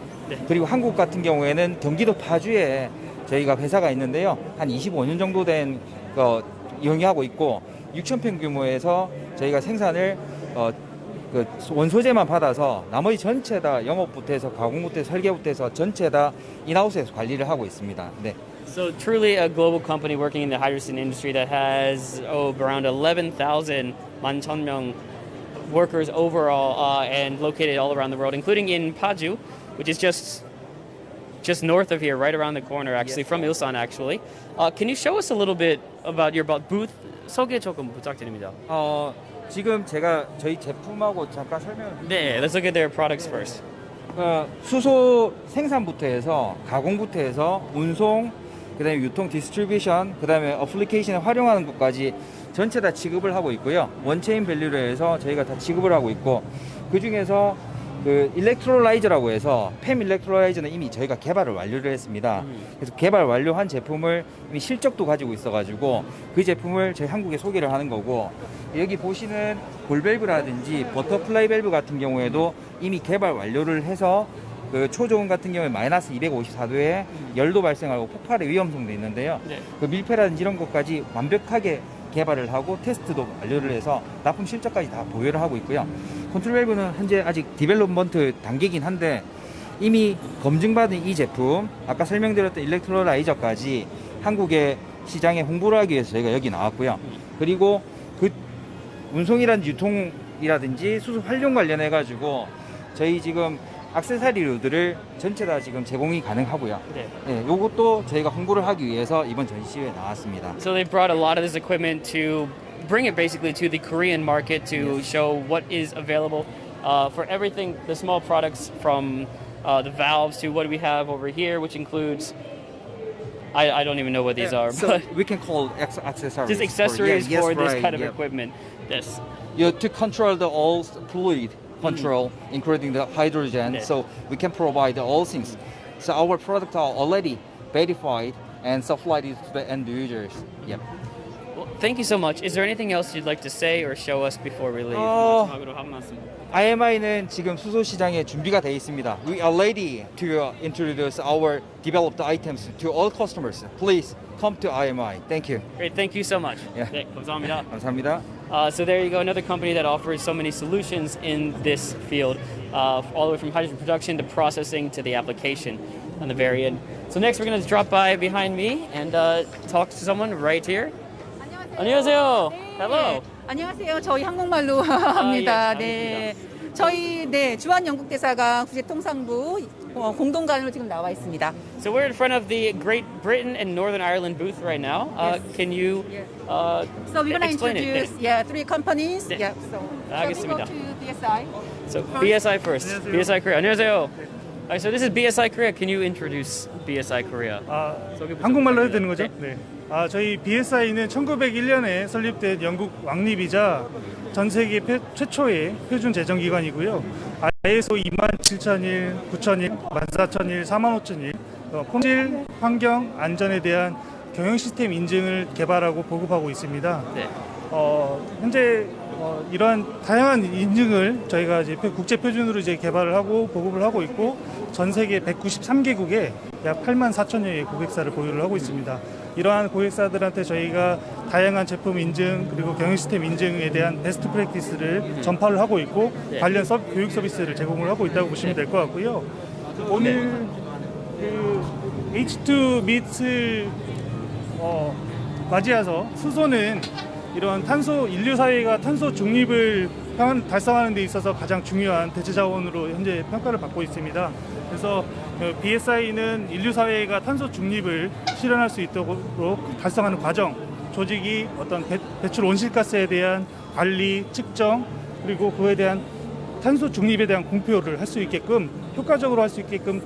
그리고 한국 같은 경우에는 경기도 파주에 저희가 회사가 있는데요. 한 25년 정도 된 거 영위하고 있고 6,000평 규모에서 저희가 생산을 그 원소재만 받아서 나머지 전체 다 영업부터 해서 가공부터 해서 설계부터 해서 전체 다 인하우스에서 관리를 하고 있습니다. 네. So truly a global company working in the hydrogen industry that has around 11,000 만천명 workers overall and located all around the world, including in Paju, which is just north of here, right around the corner, actually, from Ilsan, actually. Can you show us a little bit about your booth? 소개 조금 부탁드립니다. 지금 제가 저희 제품하고 잠깐 설명을 네, let's look at their products first. 수소 생산부터 해서 가공부터 해서 운송, 그다음에 유통 디스트리뷰션, 그다음에 어플리케이션에 활용하는 것까지 전체 다 지급을 하고 있고요. 원체인 밸류로 해서 저희가 다 지급을 하고 있고 그 중에서 그 일렉트로라이저라고 해서 팸 일렉트로라이저는 이미 저희가 개발을 완료를 했습니다. 그래서 개발 완료한 제품을 이미 실적도 가지고 있어가지고 그 제품을 저희 한국에 소개를 하는 거고 여기 보시는 볼밸브라든지 버터플라이 밸브 같은 경우에도 이미 개발 완료를 해서 그 초저온 같은 경우에 마이너스 254도에 열도 발생하고 폭발의 위험성도 있는데요. 네. 그 밀폐라든지 이런 것까지 완벽하게 개발을 하고 테스트도 완료를 해서 납품 실적까지 다 보유를 하고 있고요. 컨트롤 밸브는 현재 아직 디벨롭먼트 단계긴 한데 이미 검증받은 이 제품, 아까 설명드렸던 일렉트로라이저까지 한국의 시장에 홍보를 하기 위해서 저희가 여기 나왔고요. 그리고 그 운송이라든지 유통이라든지 수소 활용 관련해 가지고 저희 지금 액세서리류들을 전체 다 지금 제공이 가능하고요. 네. 네, 요것도 저희가 홍보를 하기 위해서 이번 전시회에 나왔습니다. So they brought a lot of this equipment to bring it basically to the Korean market to show what is available for everything, the small products from the valves to what we have over here, which includes I don't even know what these are, So but we can call accessories. just accessories for this right, kind of yeah. equipment. Yes. To control the all fluid control, including the hydrogen, so we can provide all things. So our products are already verified and supplied to the end users. Yep. Well, thank you so much. Is there anything else you'd like to say or show us before we leave? 마지막으로 한 말씀. IMI는 지금 수소 시장에 준비가 되어 있습니다. We are ready to introduce our developed items to all customers. Please come to IMI. Thank you. Great, thank you so much. Yeah. 네, 감사합니다. 감사합니다. So there you go, another company that offers so many solutions in this field, all the way from hydrogen production to processing to the application on the very end. So next we're going to drop by behind me and talk to someone right here. 안녕하세요. Hello. 안녕하세요. 저희 한국말로 합니다. 네. 저희 주한 영국 대사관 국제통상부 공동관으로 지금 나와 있습니다. So we're in front of the Great Britain and Northern Ireland booth right now. Can you So we're going to explain introduce it? 3 companies. 네. Yeah. So 알겠습니다. shall we go to BSI? So BSI first. BSI Korea. 안녕하세요. So this is BSI Korea. Can you introduce BSI Korea? 한국말로 해도 되는 거죠? 네. 저희 BSI는 1901년에 설립된 영국 왕립이자 전 세계 최초의 표준 제정 기관이고요. ISO 27001, 9001, 14001, 45001 품질, 환경, 안전에 대한 경영 시스템 인증을 개발하고 보급하고 있습니다. 네. 현재 이러한 다양한 인증을 저희가 이제 국제 표준으로 이제 개발을 하고 보급을 하고 있고 전 세계 193개국에 약 84,000여의 고객사를 보유를 하고 있습니다. 이러한 고객사들한테 저희가 다양한 제품 인증 그리고 경영 시스템 인증에 대한 베스트 프랙티스를 전파를 하고 있고 관련 교육 서비스를 제공을 하고 있다고 보시면 될 것 같고요. 오늘 그 H2 밑을 맞이해서 수소는 이런 인류 사회가 탄소 중립을 달성하는 데 있어서 가장 중요한 대체 자원으로 현재 평가를 받고 있습니다. 그래서 BSI는 인류 사회가 탄소 중립을 실현할 수 있도록 달성하는 과정, 조직이 어떤 배출 온실가스에 대한 관리, 측정, 그리고 그에 대한 탄소 중립에 대한 공표를 할 수 있게끔 효과적으로 할 수 있게끔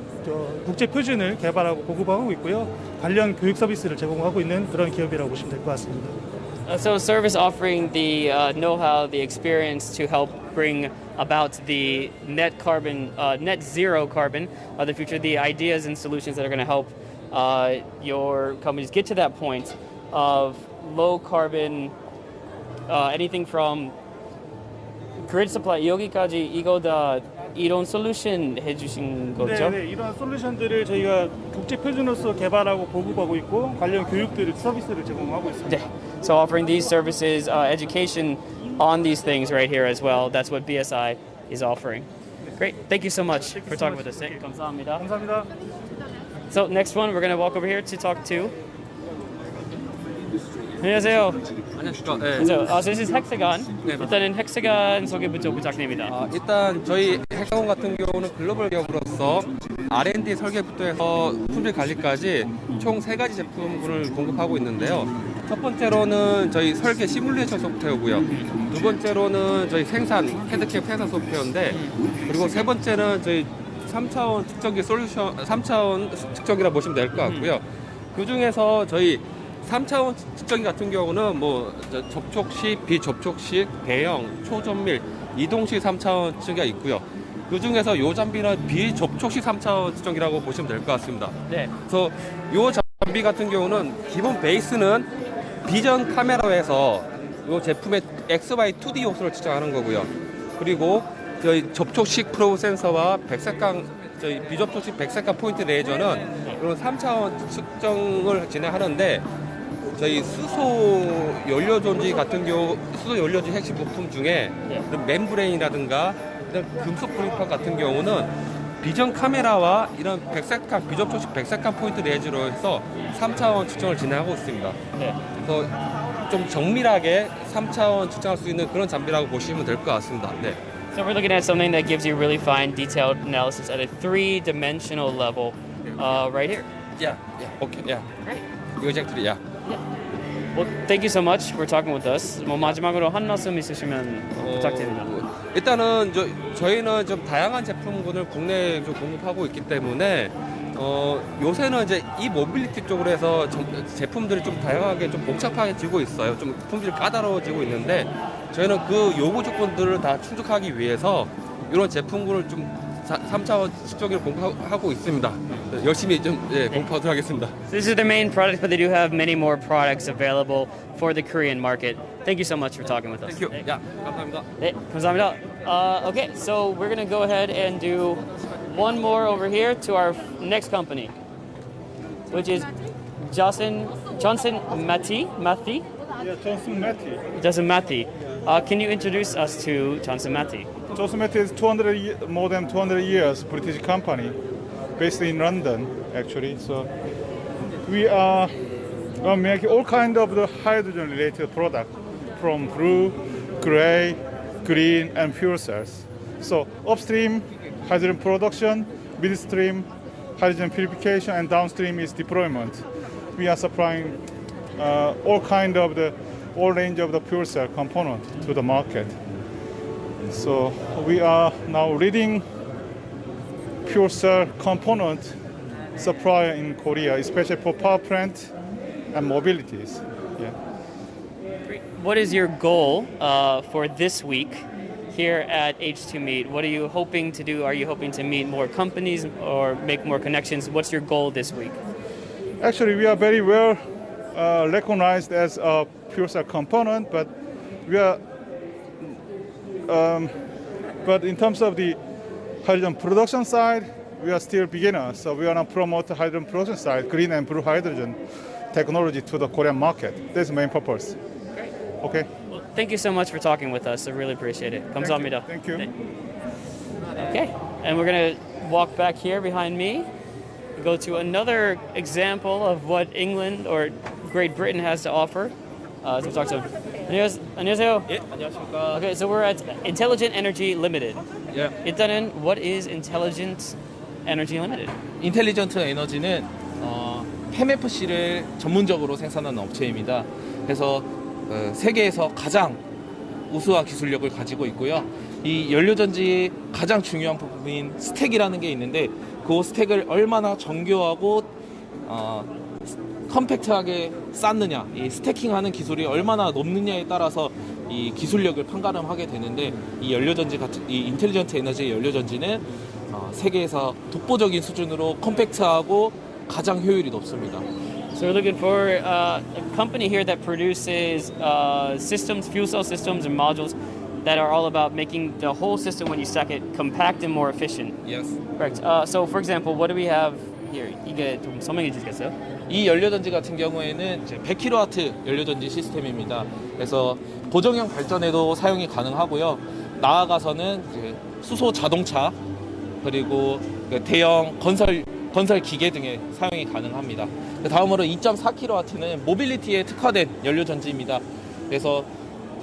국제 표준을 개발하고 보급하고 있고요. 관련 교육 서비스를 제공하고 있는 그런 기업이라고 보시면 될 것 같습니다. So a service offering the know-how, the experience to help bring about the net zero carbon of the future, the ideas and solutions that are going to help your companies get to that point of low carbon, anything from grid supply. 여기까지 이거 다 이런 솔루션 해주신 거죠? 네, 이런 솔루션들을 저희가 국제 표준으로서 개발하고 보급하고 있고 관련 교육들을 서비스를 제공하고 있습니다. 네. So offering these services, education on these things right here as well. That's what BSI is offering. Great. Thank you so much for talking with us. 네, 감사합니다. 감사합니다. So next one, we're going to walk over here to talk to. 안녕하세요. 안녕하십니까. 네. This is Hexagon. 일단은 헥사건 소개부터 부탁드립니다. 일단 저희 헥사곤 같은 경우는 글로벌 기업으로서 R&D 설계부터 해서 품질 관리까지 총 3가지 제품군을 공급하고 있는데요. 첫 번째로는 저희 설계 시뮬레이션 소프트웨어고요. 두 번째로는 저희 생산, 핸드캡 생산 소프트웨어인데, 그리고 세 번째는 저희 3차원 측정기 솔루션, 3차원 측정기라 보시면 될 것 같고요. 그 중에서 저희 3차원 측정기 같은 경우는 뭐 접촉식, 비접촉식, 배형, 초전밀, 이동식 3차원 측정기가 있고요. 그 중에서 요 장비는 비접촉식 3차원 측정기라고 보시면 될 것 같습니다. 네. 그래서 요 장비 같은 경우는 기본 베이스는 비전 카메라에서 요 제품의 XY2D 요소를 측정하는 거고요. 그리고 저희 접촉식 프로브 센서와 백색감, 저희 비접촉식 백색감 포인트 레이저는 이런 3차원 측정을 진행하는데, 저희 수소 연료 존지 같은 경우, 수소 연료지 핵심 부품 중에 멤브레인이라든가 금속 프린터 같은 경우는 비전 카메라와 이런 백색감, 비접촉식 백색감 포인트 레이저로 해서 3차원 측정을 진행하고 있습니다. 네. 그래서 좀 정밀하게 3차원 측정할 수 있는 그런 장비라고 보시면 될 것 같습니다. 네. So we're looking at something that gives you really fine, detailed analysis at a 3-dimensional level, right here. Yeah. Okay. Yeah. Great. Exactly. Yeah. Well, thank you so much for talking with us. 뭐 마지막으로 한 말씀 있으시면 부탁드립니다. 일단은 저희는 좀 다양한 제품군을 국내에 좀 공급하고 있기 때문에 요새는 이제 이 모빌리티 쪽으로 해서 제품들이 좀 다양하게 좀 복잡해지고 있어요. 좀 품질이 까다로워지고 있는데, 저희는 그 요구 조건들을 다 충족하기 위해서 이런 제품군을 좀 3차원 측정기를 공급하고 있습니다. 열심히 좀 공부하도록 하겠습니다. This is their main product, but they do have many more products available for the Korean market. Thank you so much for talking with us. Thank you. Yeah, 감사합니다. 네, 감사합니다. Okay, so we're gonna go ahead and do one more over here to our next company, which is Johnson Matthey. Yeah, Johnson Matthey. Johnson Matthey. Can you introduce us to Johnson Matthey? Johnson Matthey is more than 200 years British company, based in London actually. So we are making all kind of the hydrogen related product, from blue, gray, green, and fuel cells. So upstream hydrogen production, midstream hydrogen purification, and downstream is deployment. We are supplying all range of the fuel cell component to the market. So we are now leading fuel cell component supplier in Korea, especially for power plant and mobilities. Yeah. What is your goal for this week here at H2 Meet? What are you hoping to do? Are you hoping to meet more companies or make more connections? What's your goal this week? Actually, we are very well recognized as a fuel cell component, but we are but in terms of the hydrogen production side, we are still beginners. So we want to promote the hydrogen production side, green and blue hydrogen technology to the Korean market. That's the main purpose. Great. Okay. Well, thank you so much for talking with us. I really appreciate it. 감사합니다. Thank you. Okay, and we're gonna walk back here behind me, go to another example of what England or Great Britain has to offer. So we talk to 안녕하세요. 예, 안녕하십니까. Okay, so we're at Intelligent Energy Limited. 예. 일단은 what is Intelligent Energy Limited? 인텔리전트 에너지는 MFC를 전문적으로 생산하는 업체입니다. 그래서 세계에서 가장 우수한 기술력을 가지고 있고요. 이 연료전지의 가장 중요한 부분인 스택이라는 게 있는데 그 스택을 얼마나 정교하고 컴팩트하게 쌓느냐, 이 스태킹하는 기술이 얼마나 높느냐에 따라서 이 기술력을 판가름하게 되는데 이 연료전지 같은 이 인텔리전트 에너지의 연료전지는 세계에서 독보적인 수준으로 컴팩트하고 가장 효율이 높습니다. So we're looking for a company here that produces systems, fuel cell systems and modules that are all about making the whole system when you stack it compact and more efficient. Yes. Correct. So for example, what do we have here? 이게 좀 설명해 주시겠어요? 이 연료전지 같은 경우에는 이제 100kW 연료전지 시스템입니다. 그래서 고정형 발전에도 사용이 가능하고요. 나아가서는 이제 수소 자동차 그리고 대형 건설 기계 등에 사용이 가능합니다. 다음으로 2.4kW는 모빌리티에 특화된 연료전지입니다. 그래서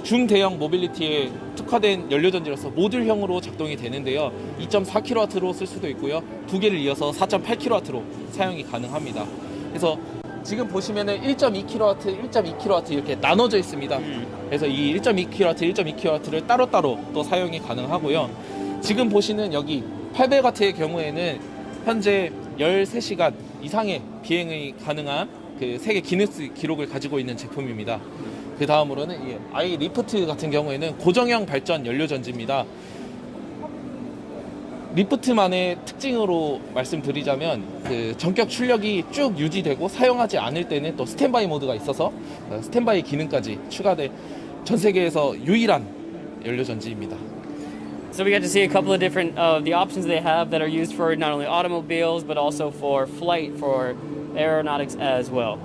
중대형 모빌리티에 특화된 연료전지로서 모듈형으로 작동이 되는데요. 2.4kW로 쓸 수도 있고요. 두 개를 이어서 4.8kW로 사용이 가능합니다. 그래서 지금 보시면은 1.2kW, 1.2kW 이렇게 나눠져 있습니다. 그래서 이 1.2kW, 1.2kW를 따로따로 또 사용이 가능하고요. 지금 보시는 여기 800W의 경우에는 현재 13시간 이상의 비행이 가능한 그 세계 기네스 기록을 가지고 있는 제품입니다. 그 다음으로는 이 아이 리프트 같은 경우에는 고정형 발전 연료전지입니다. 리프트만의 특징으로 말씀드리자면 그 전격 출력이 쭉 유지되고 사용하지 않을 때는 또 스탠바이 모드가 있어서 스탠바이 기능까지 추가된 전 세계에서 유일한 연료전지입니다. So we got to see a couple of different the options they have that are used for not only automobiles but also for flight, for aeronautics as well.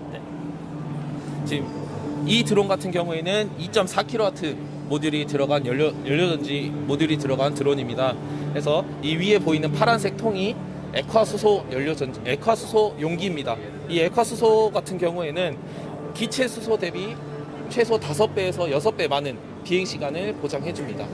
지금 이 드론 같은 경우에는 2.4kW 모듈이 들어간 연료전지 모듈이 들어간 드론입니다. 그래서 이 위에 보이는 파란색 통이 액화수소 연료전지, 액화수소 용기입니다. 이 액화수소 같은 경우에는 기체 수소 대비 최소 5배에서 6배 많은 비행 시간을 보장해 줍니다.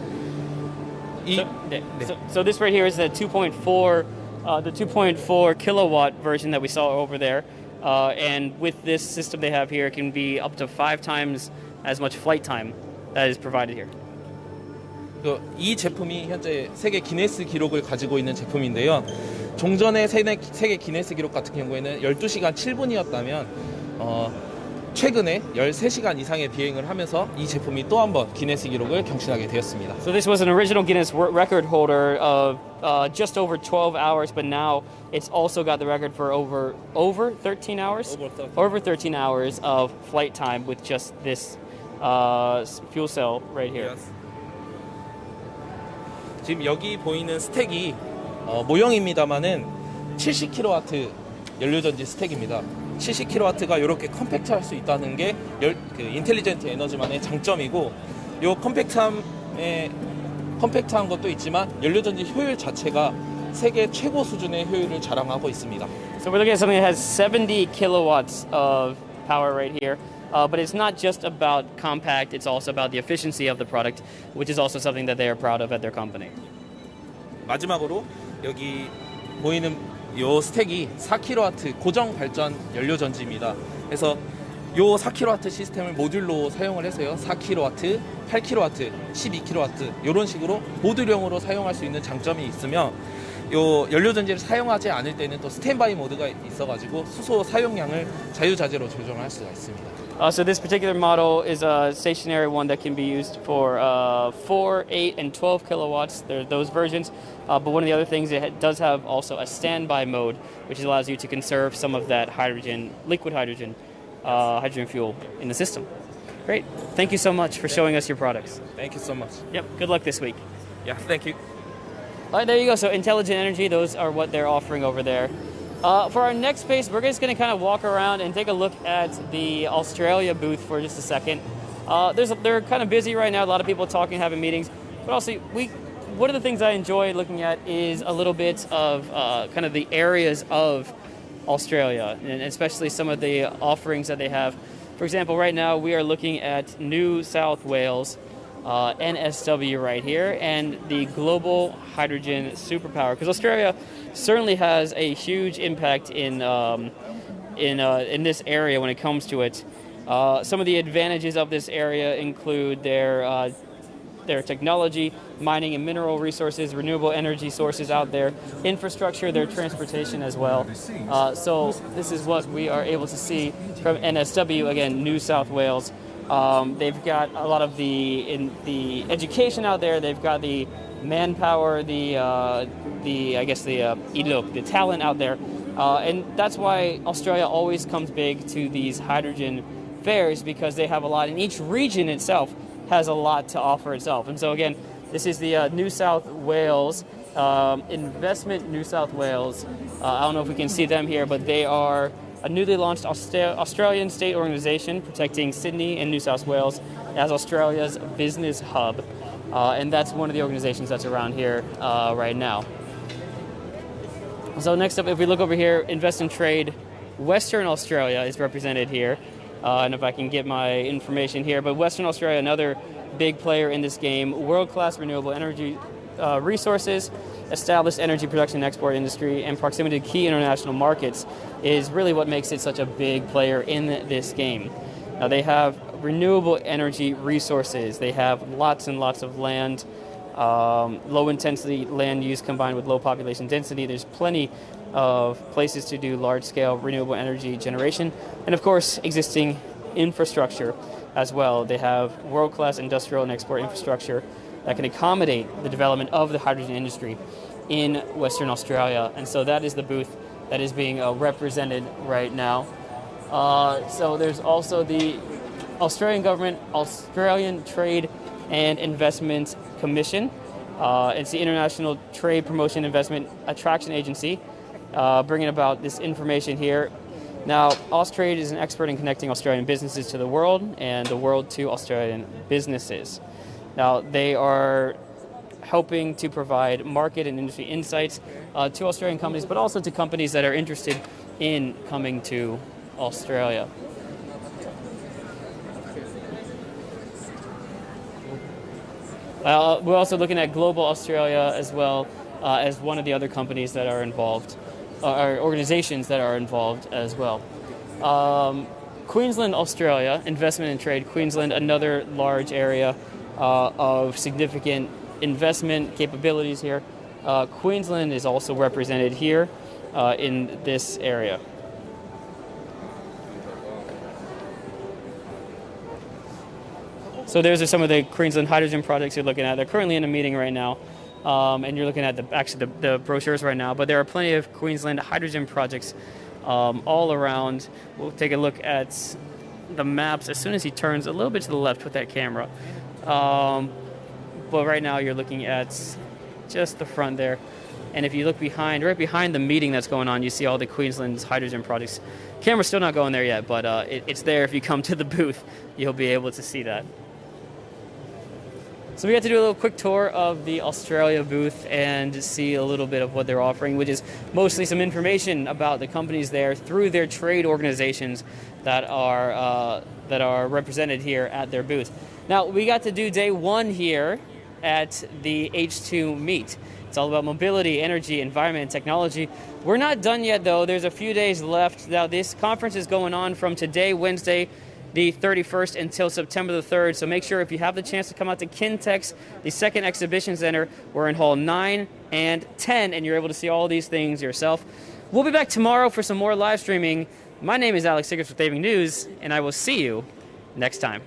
So this right here is the 2.4 kilowatt version that we saw over there. And with this system they have here, it can be up to 5 times as much flight time that is provided here. 이 제품이 현재 세계 기네스 기록을 가지고 있는 제품인데요. 종전의 세계 기네스 기록 같은 경우에는 12시간 7분이었다면 최근에 13시간 이상의 비행을 하면서 이 제품이 또 한 번 기네스 기록을 경신하게 되었습니다. So this was an original Guinness record holder of just over 12 hours, but now it's also got the record for over 13 hours? Over 13 hours of flight time with just this fuel cell right here. Yes. 지금 여기 보이는 스택이 모형입니다만은 70kW 연료전지 스택입니다. 70kW가 이렇게 컴팩트할 수 있다는 게 그 인텔리전트 에너지만의 장점이고 이 컴팩트한 것도 있지만 연료전지 효율 자체가 세계 최고 수준의 효율을 자랑하고 있습니다. So we're looking at something that has 70 kilowatts of power right here. But it's not just about compact, it's also about the efficiency of the product, which is also something that they are proud of at their company. 마지막으로 여기 보이는 이 스택이 4kW 고정 발전 연료전지입니다. 그래서 이 4kW 시스템을 모듈로 사용을 해서요. 4kW, 8kW, 12kW 이런 식으로 모듈형으로 사용할 수 있는 장점이 있으며 이 연료전지를 사용하지 않을 때는 또 스탠바이 모드가 있어가지고 수소 사용량을 자유자재로 조정할 수가 있습니다. So this particular model is a stationary one that can be used for 4, 8, and 12 kilowatts. There are those versions. But one of the other things, it does have also a standby mode, which allows you to conserve some of that hydrogen, liquid hydrogen, hydrogen fuel in the system. Great. Thank you so much for showing us your products. Thank you so much. Yep. Good luck this week. Yeah, thank you. All right, there you go. So intelligent energy, those are what they're offering over there. For our next space, we're just going to kind of walk around and take a look at the Australia booth for just a second. They're kind of busy right now. A lot of people talking, having meetings. But also, one of the things I enjoy looking at is a little bit of kind of the areas of Australia, and especially some of the offerings that they have. For example, right now we are looking at New South Wales, NSW right here, and the global hydrogen superpower. Because Australia certainly has a huge impact in this area when it comes to it. Some of the advantages of this area include their their technology, mining and mineral resources, renewable energy sources out there, infrastructure, their transportation as well. So this is what we are able to see from NSW, again, New South Wales. They've got a lot of the education out there. They've got the manpower, the ilok, the talent out there, and that's why Australia always comes big to these hydrogen fairs, because they have a lot, and each region itself has a lot to offer itself. And so again, this is the New South Wales Investment New South Wales. I don't know if we can see them here, but they are a newly launched Australian state organization protecting Sydney and New South Wales as Australia's business hub. And that's one of the organizations that's around here right now. So next up, if we look over here, Invest and Trade Western Australia is represented here. And if I can get my information here, but Western Australia, another big player in this game, world-class renewable energy resources, established energy production and export industry, and proximity to key international markets is really what makes it such a big player in this game. Now they have renewable energy resources. They have lots and lots of land, low intensity land use combined with low population density. There's plenty of places to do large-scale renewable energy generation, and of course existing infrastructure as well. They have world-class industrial and export infrastructure that can accommodate the development of the hydrogen industry in Western Australia, and so that is the booth that is being represented right now. So there's also the Australian Government, Australian Trade and Investment Commission. It's the International Trade Promotion Investment Attraction Agency, bringing about this information here. Now, Austrade is an expert in connecting Australian businesses to the world and the world to Australian businesses. Now, they are helping to provide market and industry insights to Australian companies, but also to companies that are interested in coming to Australia. We're also looking at Global Australia as well as one of the other companies that are involved, or organizations that are involved as well. Queensland, Australia, Investment and Trade Queensland, another large area of significant investment capabilities here. Queensland is also represented here in this area. So those are some of the Queensland hydrogen projects you're looking at. They're currently in a meeting right now, and you're looking at the brochures right now. But there are plenty of Queensland hydrogen projects all around. We'll take a look at the maps as soon as he turns a little bit to the left with that camera. But right now you're looking at just the front there. And if you look behind, right behind the meeting that's going on, you see all the Queensland's hydrogen projects. Camera's still not going there yet, but it's there. If you come to the booth, you'll be able to see that. So we got to do a little quick tour of the Australia booth and see a little bit of what they're offering, which is mostly some information about the companies there through their trade organizations that are represented here at their booth. Now, we got to do day one here at the H2 meet. It's all about mobility, energy, environment, and technology. We're not done yet, though. There's a few days left. Now, this conference is going on from today, Wednesday, the 31st, until September the 3rd. So make sure if you have the chance to come out to Kintex, the second exhibition center, we're in Hall 9 and 10, and you're able to see all these things yourself. We'll be back tomorrow for some more live streaming. My name is Alex Siggers with Day1 News, and I will see you next time.